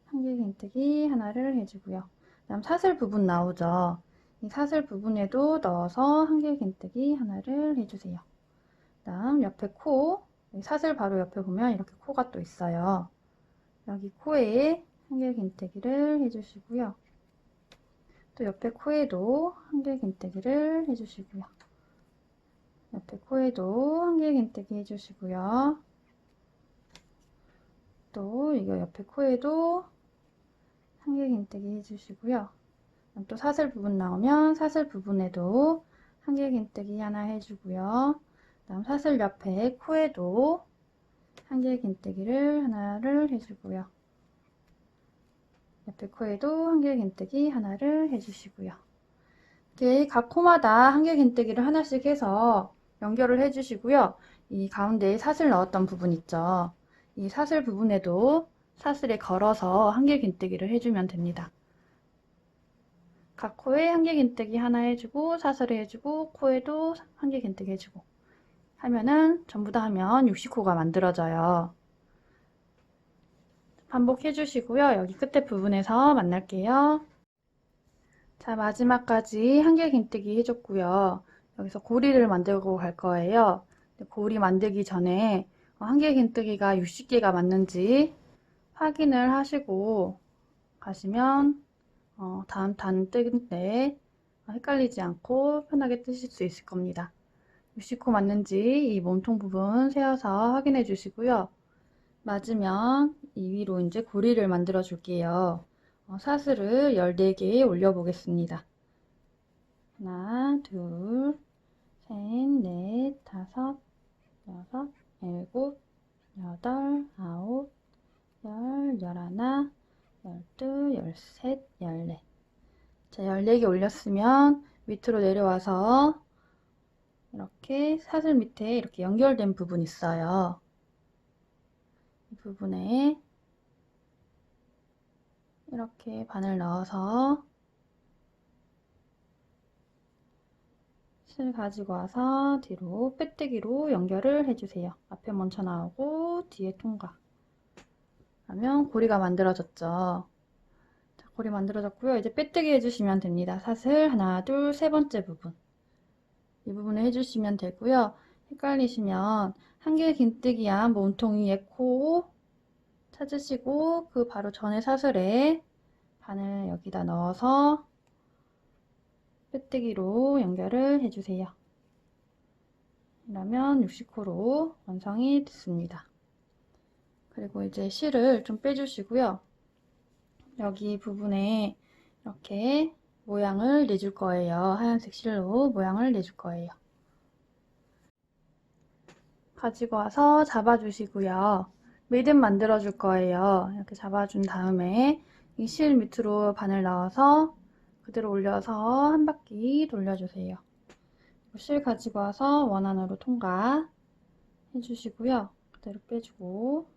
한 개 긴뜨기 하나를 해주고요. 그다음 사슬 부분 나오죠. 이 사슬 부분에도 넣어서 한 개 긴뜨기 하나를 해주세요. 그다음 옆에 코, 사슬 바로 옆에 보면 이렇게 코가 또 있어요. 여기 코에 한 개 긴뜨기를 해주시고요. 또 옆에 코에도 한 개 긴뜨기를 해주시고요. 옆에 코에도 한 개 긴뜨기 해주시고요. 또 이거 옆에 코에도 한 개 긴뜨기 해주시고요. 또 사슬 부분 나오면 사슬 부분에도 한 개 긴뜨기 하나 해주고요. 그다음 사슬 옆에 코에도 한 개 긴뜨기를 하나를 해주고요. 옆에 코에도 한 개 긴뜨기 하나를 해주시고요. 이렇게 각 코마다 한 개 긴뜨기를 하나씩 해서 연결을 해주시고요. 이 가운데에 사슬 넣었던 부분 있죠. 이 사슬 부분에도 사슬에 걸어서 한 개 긴뜨기를 해주면 됩니다. 각 코에 한 개 긴뜨기 하나 해주고 사슬을 해주고 코에도 한 개 긴뜨기 해주고 하면은 전부 다 하면 60코가 만들어져요. 반복해 주시고요. 여기 끝에 부분에서 만날게요. 자, 마지막까지 한 개 긴뜨기 해줬고요. 여기서 고리를 만들고 갈 거예요. 고리 만들기 전에 한 개 긴뜨기가 60개가 맞는지 확인을 하시고 가시면 다음 단 뜰 때 헷갈리지 않고 편하게 뜨실 수 있을 겁니다. 60코 맞는지 이 몸통 부분 세어서 확인해 주시고요. 맞으면 이 위로 이제 고리를 만들어 줄게요. 사슬을 14개 올려 보겠습니다. 하나, 둘, 셋, 넷, 다섯, 여섯, 일곱, 여덟, 아홉, 열, 열하나, 열둘, 열셋, 열넷. 자, 14개 올렸으면 밑으로 내려와서 이렇게 사슬 밑에 이렇게 연결된 부분 있어요. 이 부분에 이렇게 바늘 넣어서 실 가지고 와서 뒤로 빼뜨기로 연결을 해주세요. 앞에 먼저 나오고 뒤에 통과. 그러면 고리가 만들어졌죠. 자, 고리 만들어졌고요. 이제 빼뜨기 해주시면 됩니다. 사슬 하나, 둘, 세 번째 부분. 이 부분을 해주시면 되고요. 헷갈리시면 한 개 긴뜨기한 몸통 위에 코 찾으시고 그 바로 전에 사슬에 바늘 여기다 넣어서 빼뜨기로 연결을 해주세요. 그러면 60코로 완성이 됐습니다. 그리고 이제 실을 좀 빼주시고요. 여기 부분에 이렇게 모양을 내줄 거예요. 하얀색 실로 모양을 내줄 거예요. 가지고 와서 잡아주시고요. 매듭 만들어 줄 거예요. 이렇게 잡아준 다음에 이 실 밑으로 바늘 넣어서 그대로 올려서 한 바퀴 돌려주세요. 실 가지고 와서 원안으로 통과 해주시고요. 그대로 빼주고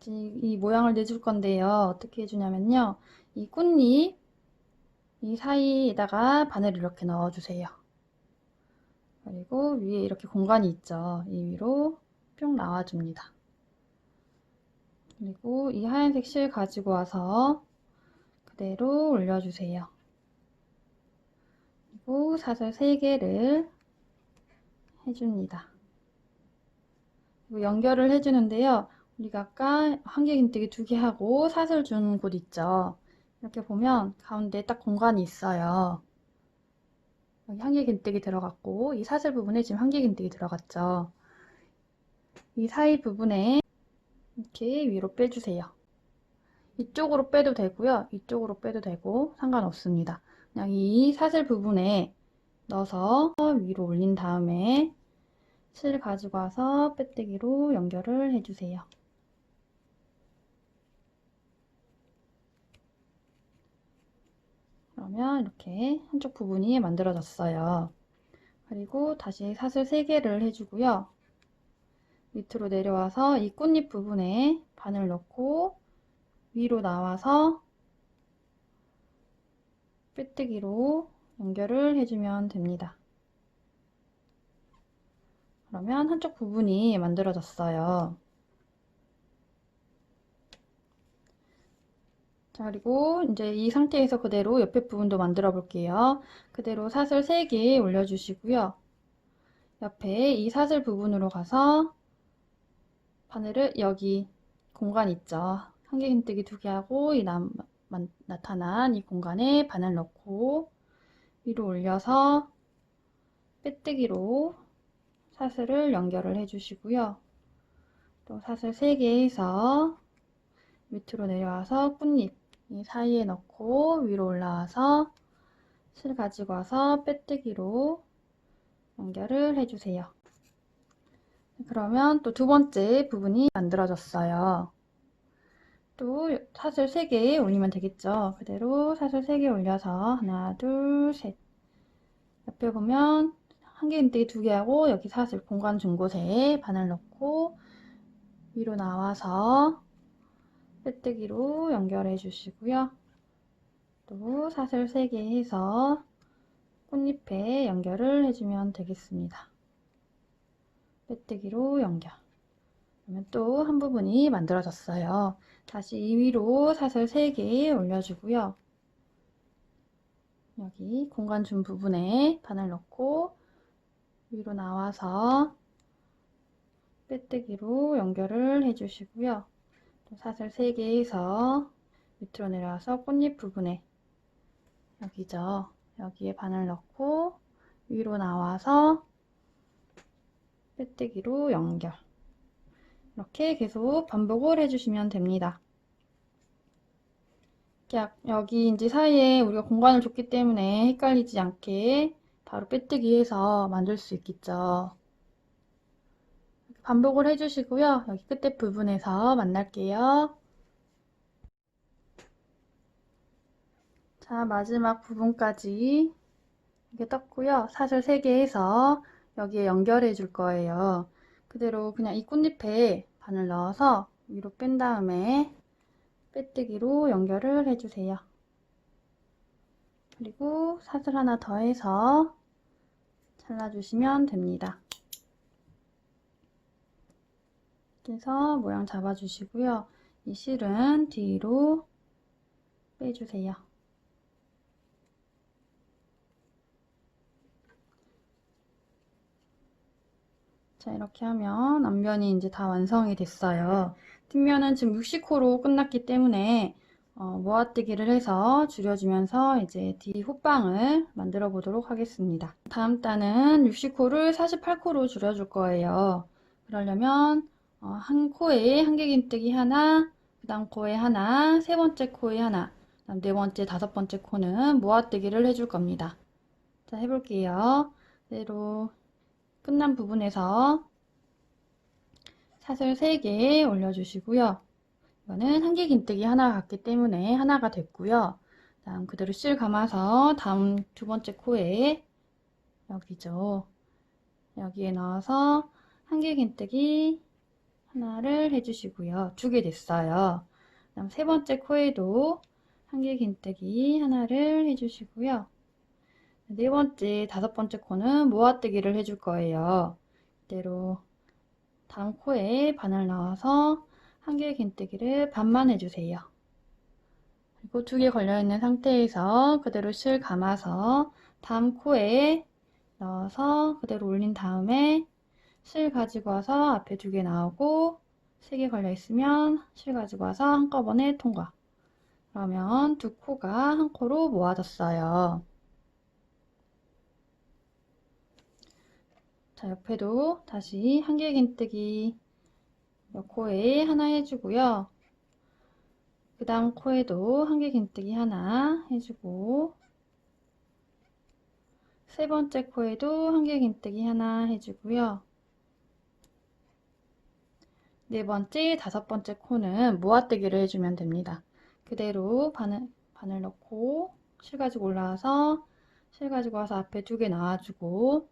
이 모양을 내줄 건데요. 어떻게 해주냐면요. 이 꽃잎 이 사이에다가 바늘을 이렇게 넣어주세요. 그리고 위에 이렇게 공간이 있죠. 이 위로 뿅 나와줍니다. 그리고 이 하얀색 실 가지고 와서 그대로 올려주세요. 그리고 사슬 3개를 해줍니다. 그리고 연결을 해주는데요. 우리가 아까 한 개 긴뜨기 2개 하고 사슬 준 곳 있죠. 이렇게 보면 가운데 딱 공간이 있어요. 여기 한 개 긴뜨기 들어갔고 이 사슬 부분에 지금 한 개 긴뜨기 들어갔죠. 이 사이 부분에 이렇게 위로 빼주세요. 이쪽으로 빼도 되고요. 이쪽으로 빼도 되고 상관없습니다. 그냥 이 사슬 부분에 넣어서 위로 올린 다음에 실 가지고 와서 빼뜨기로 연결을 해주세요. 그러면 이렇게 한쪽 부분이 만들어졌어요. 그리고 다시 사슬 3개를 해주고요. 밑으로 내려와서 이 꽃잎 부분에 바늘 넣고 위로 나와서 빼뜨기로 연결을 해주면 됩니다. 그러면 한쪽 부분이 만들어졌어요. 자, 그리고 이제 이 상태에서 그대로 옆에 부분도 만들어 볼게요. 그대로 사슬 3개 올려주시고요. 옆에 이 사슬 부분으로 가서 바늘을 여기 공간 있죠. 한길긴뜨기 2개 하고 이 나타난 이 공간에 바늘 넣고 위로 올려서 빼뜨기로 사슬을 연결을 해주시고요. 또 사슬 3개 해서 밑으로 내려와서 꽃잎 이 사이에 넣고 위로 올라와서 실 가지고 와서 빼뜨기로 연결을 해주세요. 그러면 또 두 번째 부분이 만들어졌어요. 또 사슬 3개 올리면 되겠죠. 그대로 사슬 3개 올려서 하나, 둘, 셋. 옆에 보면 한길긴뜨기 2개 하고 여기 사슬 공간 준 곳에 바늘 넣고 위로 나와서 빼뜨기로 연결해 주시고요. 또 사슬 3개 해서 꽃잎에 연결을 해주면 되겠습니다. 빼뜨기로 연결. 그러면 또 한 부분이 만들어졌어요. 다시 이 위로 사슬 3개 올려주고요. 여기 공간 준 부분에 바늘 넣고 위로 나와서 빼뜨기로 연결을 해주시고요. 또 사슬 3개 해서 밑으로 내려와서 꽃잎 부분에 여기죠. 여기에 바늘 넣고 위로 나와서 빼뜨기로 연결. 이렇게 계속 반복을 해주시면 됩니다. 여기인지 사이에 우리가 공간을 줬기 때문에 헷갈리지 않게 바로 빼뜨기해서 만들 수 있겠죠. 반복을 해주시고요. 여기 끝에 부분에서 만날게요. 자, 마지막 부분까지 이렇게 떴고요. 사슬 3개 해서 여기에 연결해 줄 거예요. 그대로 그냥 이 꽃잎에 바늘 넣어서 위로 뺀 다음에 빼뜨기로 연결을 해주세요. 그리고 사슬 하나 더 해서 잘라주시면 됩니다. 이렇게 해서 모양 잡아주시고요. 이 실은 뒤로 빼주세요. 자, 이렇게 하면 앞면이 이제 다 완성이 됐어요. 뒷면은 지금 60호로 끝났기 때문에 모아뜨기를 해서 줄여주면서 이제 뒤 호빵을 만들어 보도록 하겠습니다. 다음 단은 60호를 48코로 줄여줄 거예요. 그러려면 한 코에 한길긴뜨기 하나, 그 다음 코에 하나, 세 번째 코에 하나, 그 다음 네 번째, 다섯 번째 코는 모아뜨기를 해줄 겁니다. 자, 해볼게요. 그대로 끝난 부분에서 사슬 3개 올려주시고요. 이거는 한길긴뜨기 하나가 같기 때문에 하나가 됐고요. 다음 그대로 실 감아서 다음 두 번째 코에 여기죠. 여기에 넣어서 한길긴뜨기 하나를 해주시고요. 2개 됐어요. 다음 세 번째 코에도 한길긴뜨기 하나를 해주시고요. 네 번째, 다섯 번째 코는 모아뜨기를 해줄 거예요. 이대로 다음 코에 바늘 넣어서 한길긴뜨기를 반만 해주세요. 그리고 2개 걸려있는 상태에서 그대로 실 감아서 다음 코에 넣어서 그대로 올린 다음에 실 가지고 와서 앞에 2개 나오고 3개 걸려있으면 실 가지고 와서 한꺼번에 통과. 그러면 두 코가 한 코로 모아졌어요. 자, 옆에도 다시 한길긴뜨기 코에 하나 해주고요. 그 다음 코에도 한길긴뜨기 하나 해주고, 세 번째 코에도 한길긴뜨기 하나 해주고요. 네 번째, 다섯 번째 코는 모아뜨기를 해주면 됩니다. 그대로 바늘 넣고 실 가지고 올라와서 실 가지고 와서 앞에 두 개 놔주고,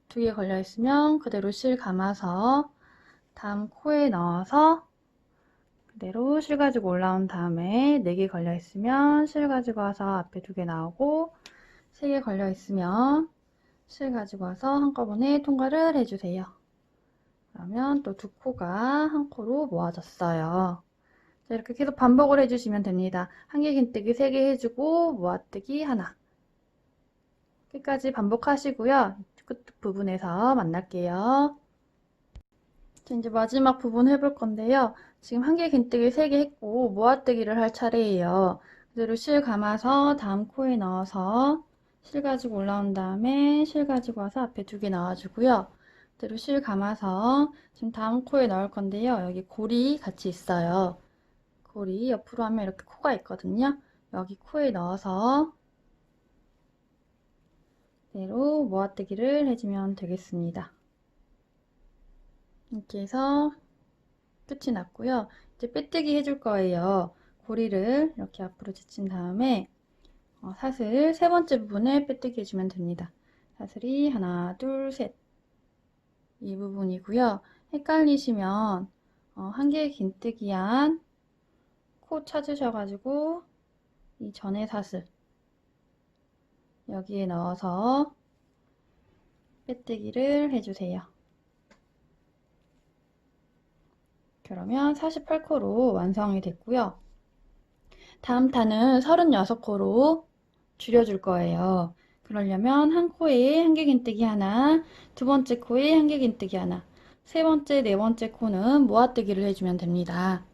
두 개 걸려 있으면 그대로 실 감아서 다음 코에 넣어서 그대로 실 가지고 올라온 다음에 네 개 걸려 있으면 실 가지고 와서 앞에 두 개 나오고, 세 개 걸려 있으면 실 가지고 와서 한꺼번에 통과를 해주세요. 그러면 또 두 코가 한 코로 모아졌어요. 자, 이렇게 계속 반복을 해주시면 됩니다. 한길긴뜨기 3개 해주고 모아뜨기 하나. 끝까지 반복하시고요. 끝 부분에서 만날게요. 자, 이제 마지막 부분 해볼 건데요. 지금 한길긴뜨기 3개 했고 모아뜨기를 할 차례예요. 그대로 실 감아서 다음 코에 넣어서 실 가지고 올라온 다음에 실 가지고 와서 앞에 두 개 넣어주고요. 그대로 실 감아서 지금 다음 코에 넣을 건데요. 여기 고리 같이 있어요. 고리 옆으로 하면 이렇게 코가 있거든요. 여기 코에 넣어서 그대로 모아뜨기를 해주면 되겠습니다. 이렇게 해서 끝이 났고요. 이제 빼뜨기 해줄 거예요. 고리를 이렇게 앞으로 제친 다음에 사슬 세 번째 부분을 빼뜨기 해주면 됩니다. 사슬이 하나, 둘, 셋. 이 부분이고요. 헷갈리시면 한길긴뜨기한 코 찾으셔가지고 이 전에 사슬 여기에 넣어서 빼뜨기를 해주세요. 그러면 48코로 완성이 됐고요. 다음 탄은 36코로 줄여줄 거예요. 그러려면 한 코에 한길긴뜨기 하나, 두 번째 코에 한길긴뜨기 하나, 세 번째, 네 번째 코는 모아뜨기를 해주면 됩니다.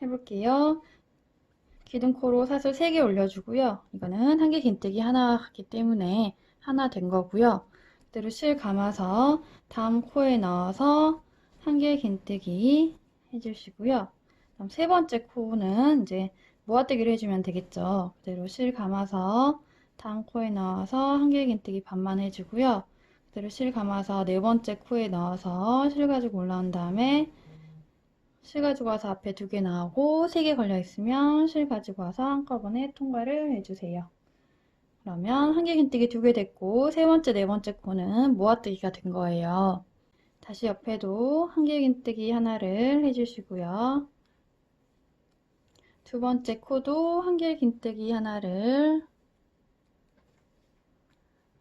해볼게요. 기둥코로 사슬 3개 올려주고요. 이거는 한길긴뜨기 하나 같기 때문에 하나 된 거고요. 그대로 실 감아서 다음 코에 넣어서 한길긴뜨기 해주시고요. 그다음 세 번째 코는 이제 모아뜨기를 해주면 되겠죠. 그대로 실 감아서 다음 코에 넣어서 한길긴뜨기 반만 해주고요. 그대로 실 감아서 네 번째 코에 넣어서 실 가지고 올라온 다음에 실 가지고 와서 앞에 두 개 나오고 세 개 걸려 있으면 실 가지고 와서 한꺼번에 통과를 해주세요. 그러면 한길긴뜨기 두 개 됐고 세 번째, 네 번째 코는 모아뜨기가 된 거예요. 다시 옆에도 한길긴뜨기 하나를 해주시고요. 두 번째 코도 한길긴뜨기 하나를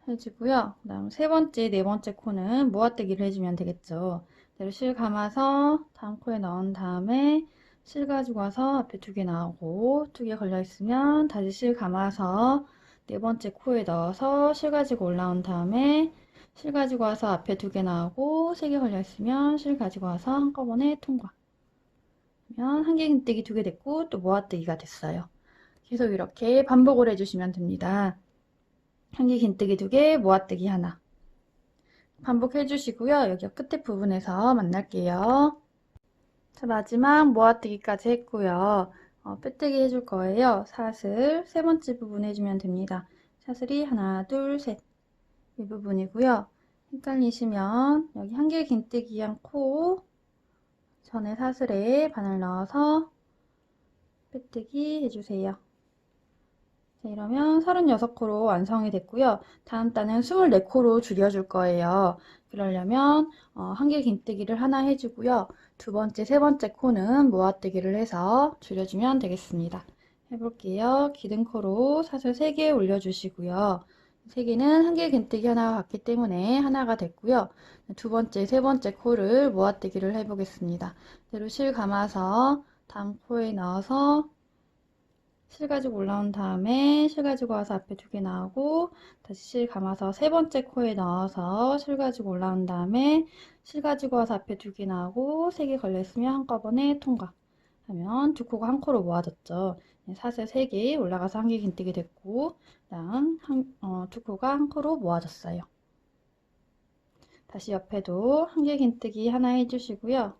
해주고요. 그 다음 세 번째, 네 번째 코는 모아뜨기를 해주면 되겠죠. 그대로 실 감아서 다음 코에 넣은 다음에 실 가지고 와서 앞에 두 개 나오고 두 개 걸려 있으면 다시 실 감아서 네 번째 코에 넣어서 실 가지고 올라온 다음에 실 가지고 와서 앞에 두 개 나오고 세 개 걸려 있으면 실 가지고 와서 한꺼번에 통과. 그러면 한길긴뜨기 두 개 됐고 또 모아뜨기가 됐어요. 계속 이렇게 반복을 해주시면 됩니다. 한길긴뜨기 두 개, 모아뜨기 하나. 반복해 주시고요. 여기 끝에 부분에서 만날게요. 자, 마지막 모아뜨기까지 했고요. 빼뜨기 해줄 거예요. 사슬 세 번째 부분 해주면 됩니다. 사슬이 하나, 둘, 셋. 이 부분이고요. 헷갈리시면 여기 한길긴뜨기 한 코 전에 사슬에 바늘 넣어서 빼뜨기 해주세요. 자, 이러면 36코로 완성이 됐고요. 다음 단은 24코로 줄여줄 거예요. 그러려면 한길긴뜨기를 하나 해주고요. 두 번째, 세 번째 코는 모아뜨기를 해서 줄여주면 되겠습니다. 해볼게요. 기둥코로 사슬 3개 올려주시고요. 3개는 한길긴뜨기 하나가 같기 때문에 하나가 됐고요. 두 번째, 세 번째 코를 모아뜨기를 해보겠습니다. 그대로 실 감아서 다음 코에 넣어서 실 가지고 올라온 다음에 실 가지고 와서 앞에 두 개 나오고 다시 실 감아서 세 번째 코에 넣어서 실 가지고 올라온 다음에 실 가지고 와서 앞에 두 개 나오고 세 개 걸려 있으면 한꺼번에 통과 하면 두 코가 한 코로 모아졌죠. 사슬 3개 올라가서 한길긴뜨기 됐고 그다음 두 코가 한 코로 모아졌어요. 다시 옆에도 한길긴뜨기 하나 해주시고요.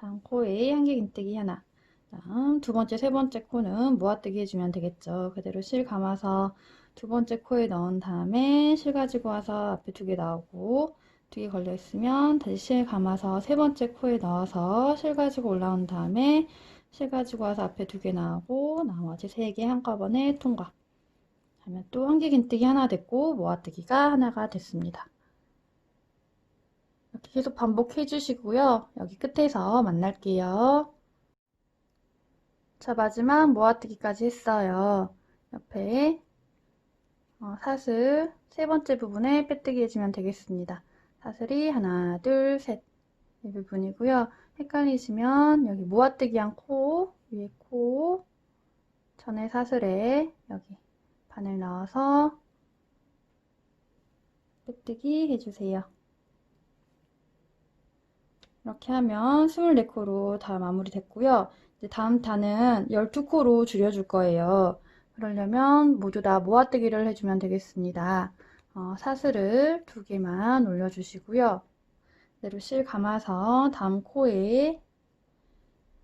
다음 코에 한길긴뜨기 하나. 다음 두 번째, 세 번째 코는 모아뜨기 해주면 되겠죠. 그대로 실 감아서 두 번째 코에 넣은 다음에 실 가지고 와서 앞에 두 개 나오고 두 개 걸려 있으면 다시 실 감아서 세 번째 코에 넣어서 실 가지고 올라온 다음에 실 가지고 와서 앞에 두 개 나오고 나머지 세 개 한꺼번에 통과. 하면 또 한길긴뜨기 하나 됐고 모아뜨기가 하나가 됐습니다. 이렇게 계속 반복해 주시고요. 여기 끝에서 만날게요. 자, 마지막 모아뜨기까지 했어요. 옆에 사슬 세 번째 부분에 빼뜨기 해주면 되겠습니다. 사슬이 하나, 둘, 셋 이 부분이고요. 헷갈리시면 여기 모아뜨기 한 코, 위에 코, 전에 사슬에 여기 바늘 넣어서 빼뜨기 해주세요. 이렇게 하면 24코로 다 마무리됐고요. 이제 다음 단은 12코로 줄여줄 거예요. 그러려면 모두 다 모아뜨기를 해주면 되겠습니다. 사슬을 두 개만 올려주시고요. 그대로 실 감아서 다음 코에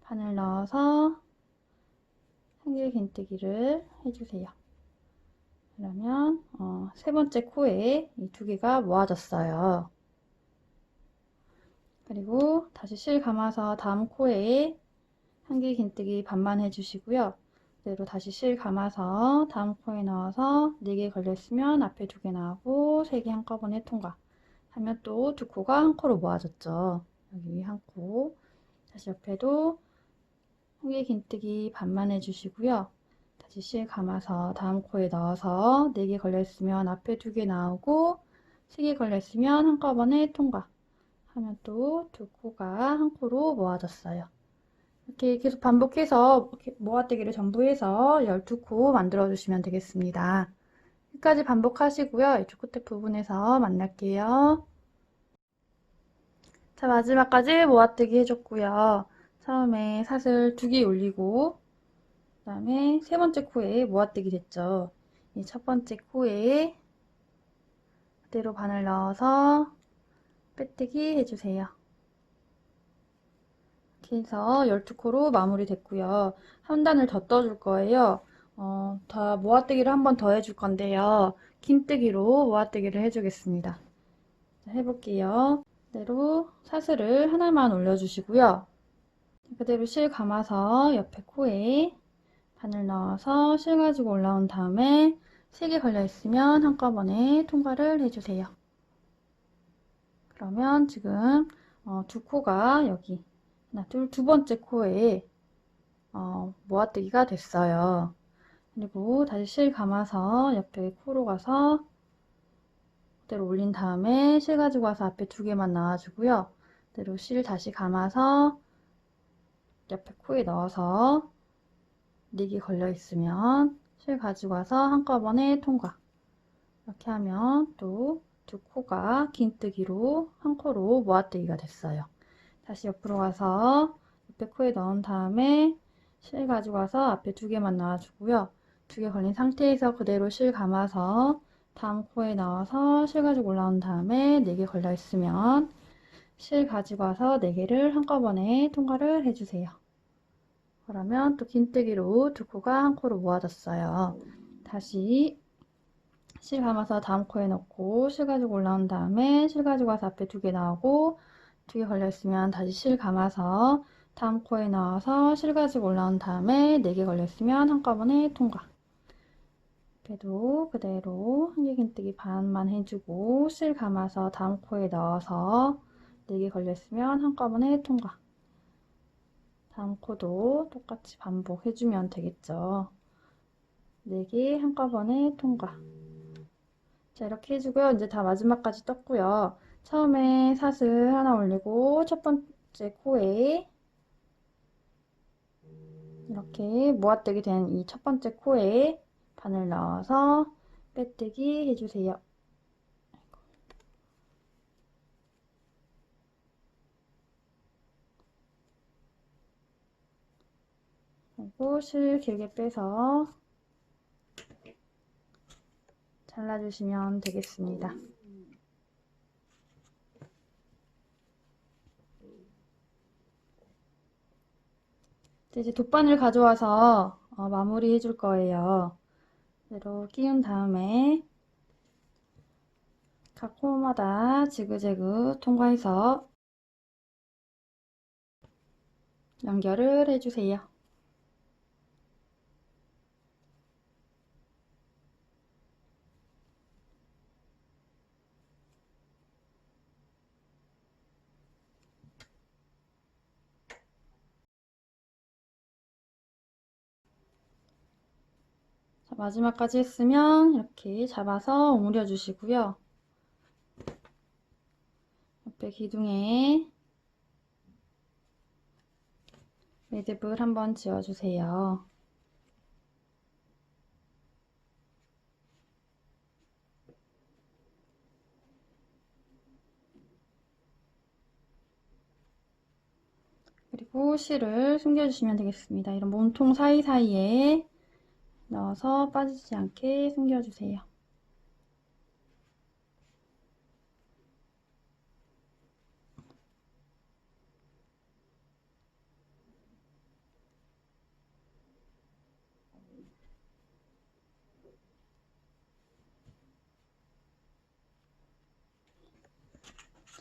바늘 넣어서 한길긴뜨기를 해주세요. 그러면 세 번째 코에 이 두 개가 모아졌어요. 그리고 다시 실 감아서 다음 코에 한길긴뜨기 반만 해주시고요. 그대로 다시 실 감아서 다음 코에 넣어서 4개 걸려있으면 앞에 2개 나오고 3개 한꺼번에 통과. 하면 또 두 코가 한 코로 모아졌죠. 여기 한 코. 다시 옆에도 한길긴뜨기 반만 해주시고요. 다시 실 감아서 다음 코에 넣어서 4개 걸려있으면 앞에 2개 나오고 3개 걸려있으면 한꺼번에 통과. 하면 또 두 코가 한 코로 모아졌어요. 이렇게 계속 반복해서 모아뜨기를 전부 해서 12코 만들어 주시면 되겠습니다. 끝까지 반복하시고요. 이쪽 끝에 부분에서 만날게요. 자, 마지막까지 모아뜨기 해줬고요. 처음에 사슬 2개 올리고 그 다음에 세 번째 코에 모아뜨기 됐죠. 이 첫 번째 코에 그대로 바늘 넣어서 빼뜨기 해주세요. 이렇게 해서 12코로 마무리 됐고요. 한 단을 더 떠줄 거예요. 다 모아뜨기를 한 번 더 해줄 건데요. 긴뜨기로 모아뜨기를 해주겠습니다. 자, 해볼게요. 그대로 사슬을 하나만 올려주시고요. 그대로 실 감아서 옆에 코에 바늘 넣어서 실 가지고 올라온 다음에 3개 걸려있으면 한꺼번에 통과를 해주세요. 그러면 지금 두 코가 여기 하나, 둘, 두 번째 코에 모아뜨기가 됐어요. 그리고 다시 실 감아서 옆에 코로 가서 그대로 올린 다음에 실 가지고 와서 앞에 2개만 나와주고요. 그대로 실 다시 감아서 옆에 코에 넣어서 4개 걸려 있으면 실 가지고 와서 한꺼번에 통과. 이렇게 하면 또 두 코가 긴뜨기로 한 코로 모아뜨기가 됐어요. 다시 옆으로 가서 옆에 코에 넣은 다음에 실 가지고 와서 앞에 2개만 넣어주고요. 2개 걸린 상태에서 그대로 실 감아서 다음 코에 넣어서 실 가지고 올라온 다음에 4개 걸려 있으면 실 가지고 와서 4개를 한꺼번에 통과를 해주세요. 그러면 또 긴뜨기로 두 코가 한 코로 모아졌어요. 다시 실 감아서 다음 코에 넣고 실 가지고 올라온 다음에 실 가지고 와서 앞에 2개 나오고 2개 걸려 있으면 다시 실 감아서 다음 코에 넣어서 실 가지고 올라온 다음에 4개 걸려 있으면 한꺼번에 통과. 그래도 그대로 한길긴뜨기 반만 해주고 실 감아서 다음 코에 넣어서 4개 걸려 있으면 한꺼번에 통과. 다음 코도 똑같이 반복해주면 되겠죠. 4개 한꺼번에 통과. 자, 이렇게 해주고요. 이제 다 마지막까지 떴고요. 처음에 사슬 하나 올리고 첫 번째 코에 이렇게 모아뜨기 된 이 첫 번째 코에 바늘 넣어서 빼뜨기 해주세요. 그리고 실 길게 빼서 잘라주시면 되겠습니다. 이제 돗바늘 가져와서 마무리 해줄 거예요. 그대로 끼운 다음에 각 코마다 지그재그 통과해서 연결을 해주세요. 자, 마지막까지 했으면 이렇게 잡아서 오므려 주시고요. 옆에 기둥에 매듭을 한번 지어주세요. 그리고 실을 숨겨주시면 되겠습니다. 이런 몸통 사이사이에 넣어서 빠지지 않게 숨겨주세요.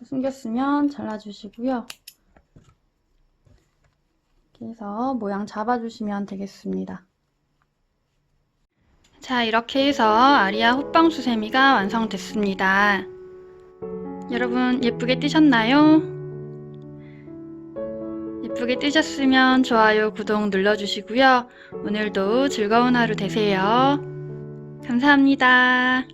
숨겼으면 잘라주시고요. 이렇게 해서 모양 잡아주시면 되겠습니다. 자, 이렇게 해서 아리아 호빵수세미가 완성됐습니다. 여러분 예쁘게 뜨셨나요? 예쁘게 뜨셨으면 좋아요, 구독 눌러주시고요. 오늘도 즐거운 하루 되세요. 감사합니다.